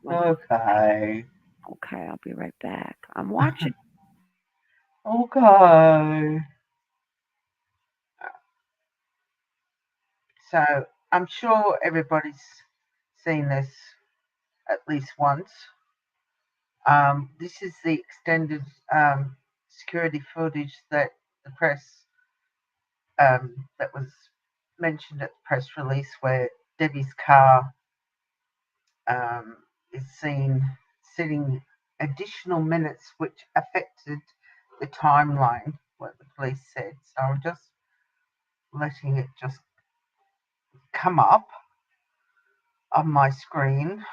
okay. Okay, I'll be right back. I'm watching. Okay. So I'm sure everybody's seen this at least once. This is the extended security footage that the press that was mentioned at the press release, where Debbie's car is seen sitting additional minutes, which affected the timeline, what the police said. So I'm just letting it just come up on my screen.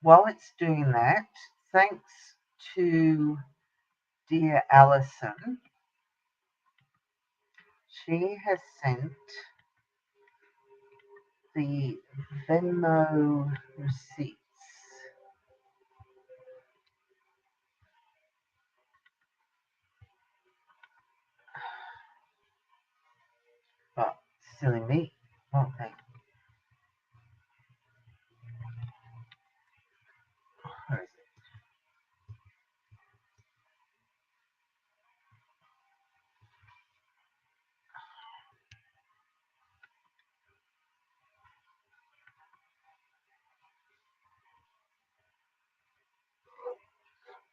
while it's doing that, thanks to dear Alison, she has sent the Venmo receipts. Oh, silly me, won't they? Where is it?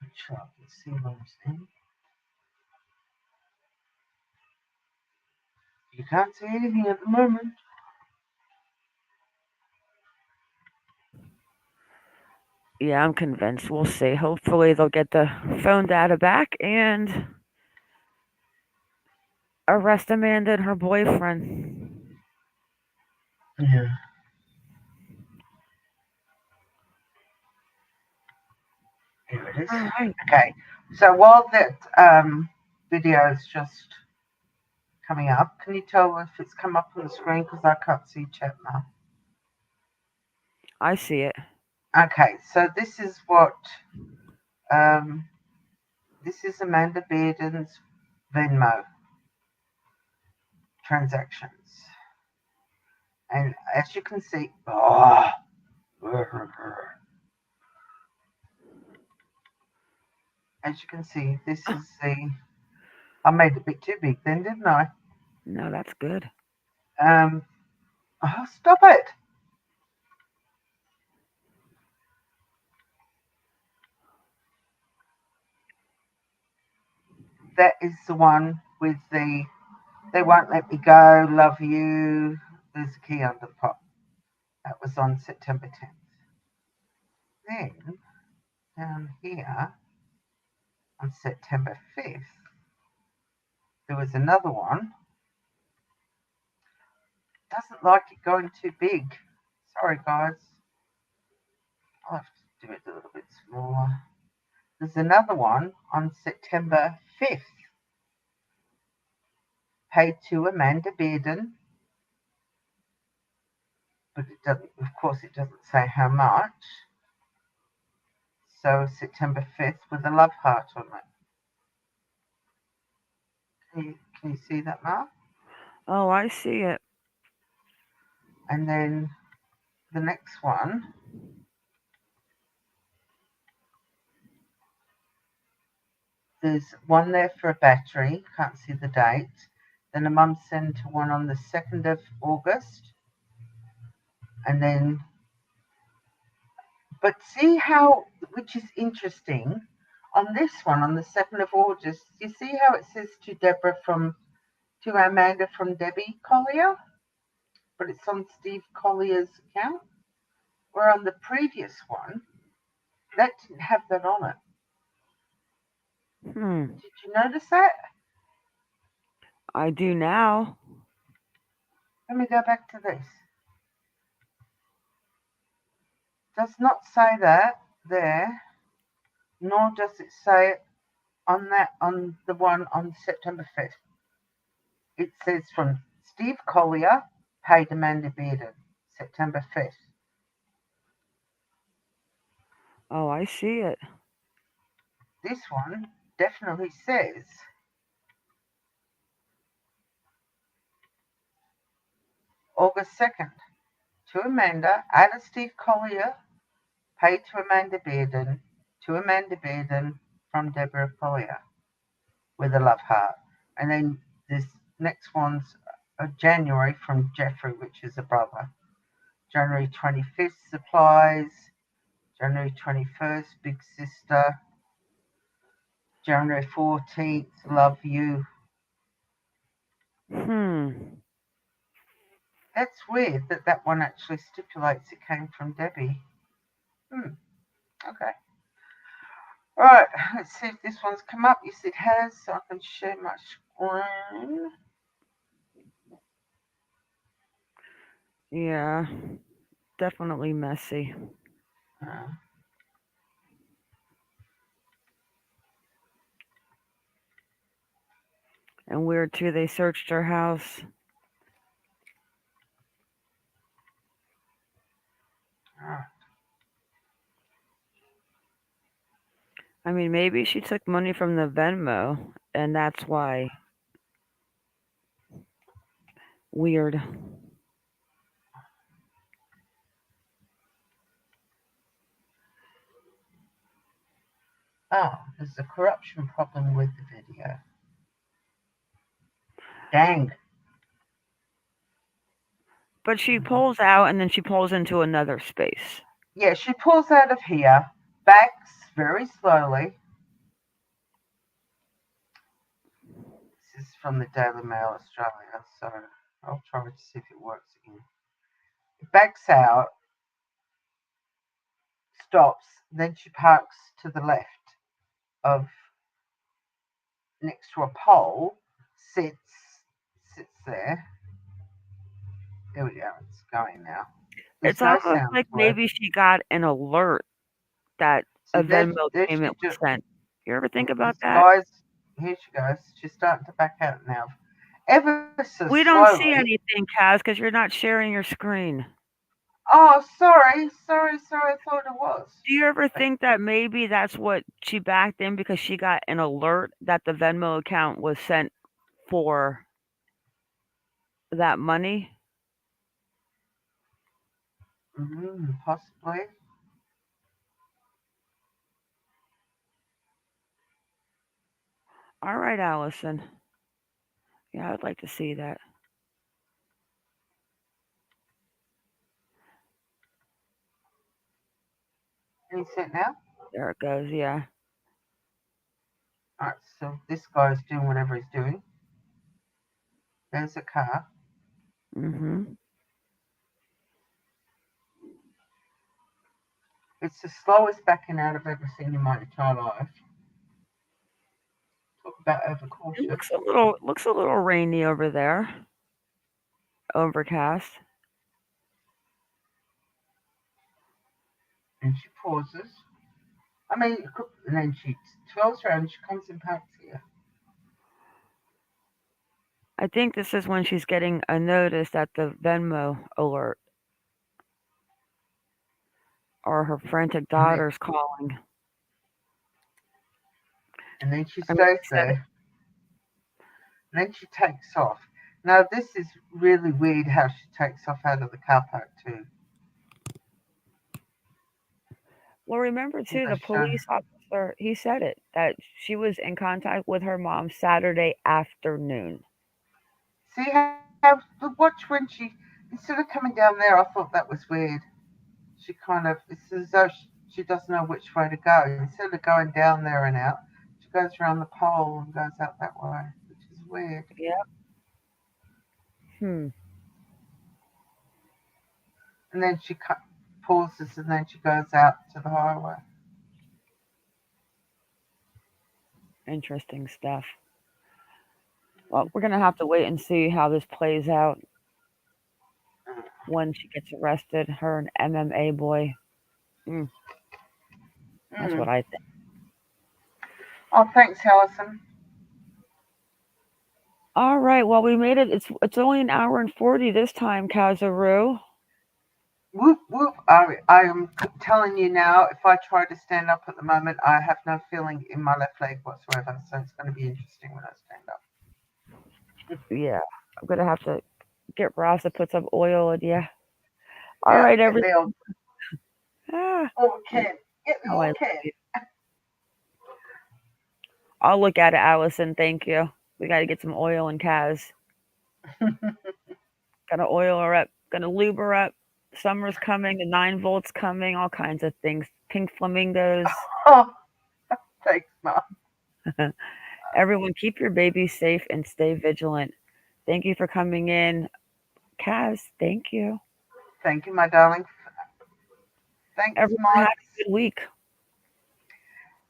I'm sure I can see what I'm saying. You can't see anything at the moment. Yeah, I'm convinced. We'll see. Hopefully they'll get the phone data back and arrest Amanda and her boyfriend. Yeah. Here it is. All right. Okay, so while that video is just coming up, can you tell if it's come up on the screen, because I can't see chat now? I see it. Okay, so this is what this is Amanda Bearden's Venmo transactions, and as you can see, as you can see, this is the. I made it a bit too big then, didn't I? No, that's good. Oh, stop it! That is the one with the "They Won't Let Me Go," "Love You." There's a key under the pot. That was on September 10th. Then down here on September 5th, there was another one. Doesn't like it going too big. Sorry, guys. I'll have to do it a little bit smaller. There's another one on September 5th, paid to Amanda Bearden, but it doesn't, of course, it doesn't say how much. So September 5th with a love heart on it. Can you see that, Mark? Oh, I see it. And then the next one, there's one there for a battery, can't see the date. Then a mum sent one on the 2nd of August. And then, but see how, which is interesting, on this one, on the 2nd of August, you see how it says to Amanda from Debbie Collier? But it's on Steve Collier's account. Where on the previous one, that didn't have that on it. Did you notice that? I do now. Let me go back to this. Does not say that there, nor does it say it on the one on September 5th. It says from Steve Collier, paid Amanda Bearden, September 5th. Oh, I see it. This one definitely says August 2nd, to Amanda, out of Steve Collier, paid to Amanda Bearden, from Deborah Collier, with a love heart. And then this next one's January from Jeffrey, which is a brother. January 25th, supplies. January 21st, big sister. January 14th, love you. That's weird that one actually stipulates it came from Debbie. Okay. All right, let's see if this one's come up. Yes, it has, so I can share my screen. Yeah, definitely messy. And weird too, they searched her house. I mean, maybe she took money from the Venmo, and that's why. Weird. Oh, there's a corruption problem with the video. Dang. But she pulls out and then she pulls into another space. Yeah, she pulls out of here, backs very slowly. This is from the Daily Mail Australia, so I'll try to see if it works again. It backs out, stops, then she parks to the left of next to a pole, sits there. There we go, it's going now. There's It's no almost sound like to it. maybe she got an alert that a Venmo payment was sent. You ever think about that? Guys, here she goes. She's starting to back out now. Ever so We don't see slowly. anything, Kaz, because you're not sharing your screen. Oh, sorry. I thought it was. Do you ever think that maybe that's what she backed in because she got an alert that the Venmo account was sent for that money? Possibly. All right, Allison. Yeah, I'd like to see that. Can you see it now? There it goes, yeah. Alright, so this guy's doing whatever he's doing. There's a car. Mm-hmm. It's the slowest backing out I've ever seen in my entire life. Talk about overcautious. It looks a little rainy over there. Overcast. And she pauses. And then she twirls around, she comes and parks here. I think this is when she's getting a notice at the Venmo alert. Or her frantic daughter's calling. And then she stays there. And then she takes off. Now, this is really weird how she takes off out of the car park, too. Well, remember, too, the police officer, he said it, that she was in contact with her mom Saturday afternoon. See how, watch when she, instead of coming down there, I thought that was weird. She kind of, it's as though she doesn't know which way to go. Instead of going down there and out, she goes around the pole and goes out that way, which is weird. Yeah. And then she pauses and then she goes out to the highway. Interesting stuff. Well, we're going to have to wait and see how this plays out when she gets arrested, her and MMA boy. That's what I think. Oh, thanks, Allison. All right. Well, we made it. It's only an hour and 40 this time, Kazaru. Whoop, whoop. I am telling you now, if I try to stand up at the moment, I have no feeling in my left leg whatsoever. So it's going to be interesting when I stand up. Yeah. I'm going to have to get Ross to put some oil in you. All right, everyone. Okay. Get the oil can. I'll look at it, Allison. Thank you. We got to get some oil in Kaz. Got to oil her up. Got to lube her up. Summer's coming. The 9 volts coming. All kinds of things. Pink flamingos. Oh, thanks, Mom. Everyone, keep your babies safe and stay vigilant. Thank you for coming in. Kaz, thank you. Thank you, my darling. Thanks, Everyone, Mom. have a good week.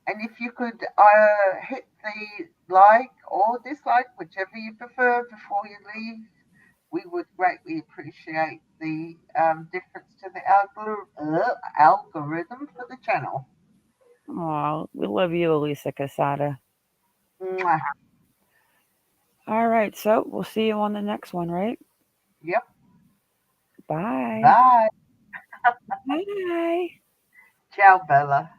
And if you could hit the like or dislike, whichever you prefer, before you leave, we would greatly appreciate the difference to the algorithm for the channel. Oh, we love you, Elisa Casada. Mwah. All right, so we'll see you on the next one, right? Yep. Bye. Bye. Bye. Ciao, Bella.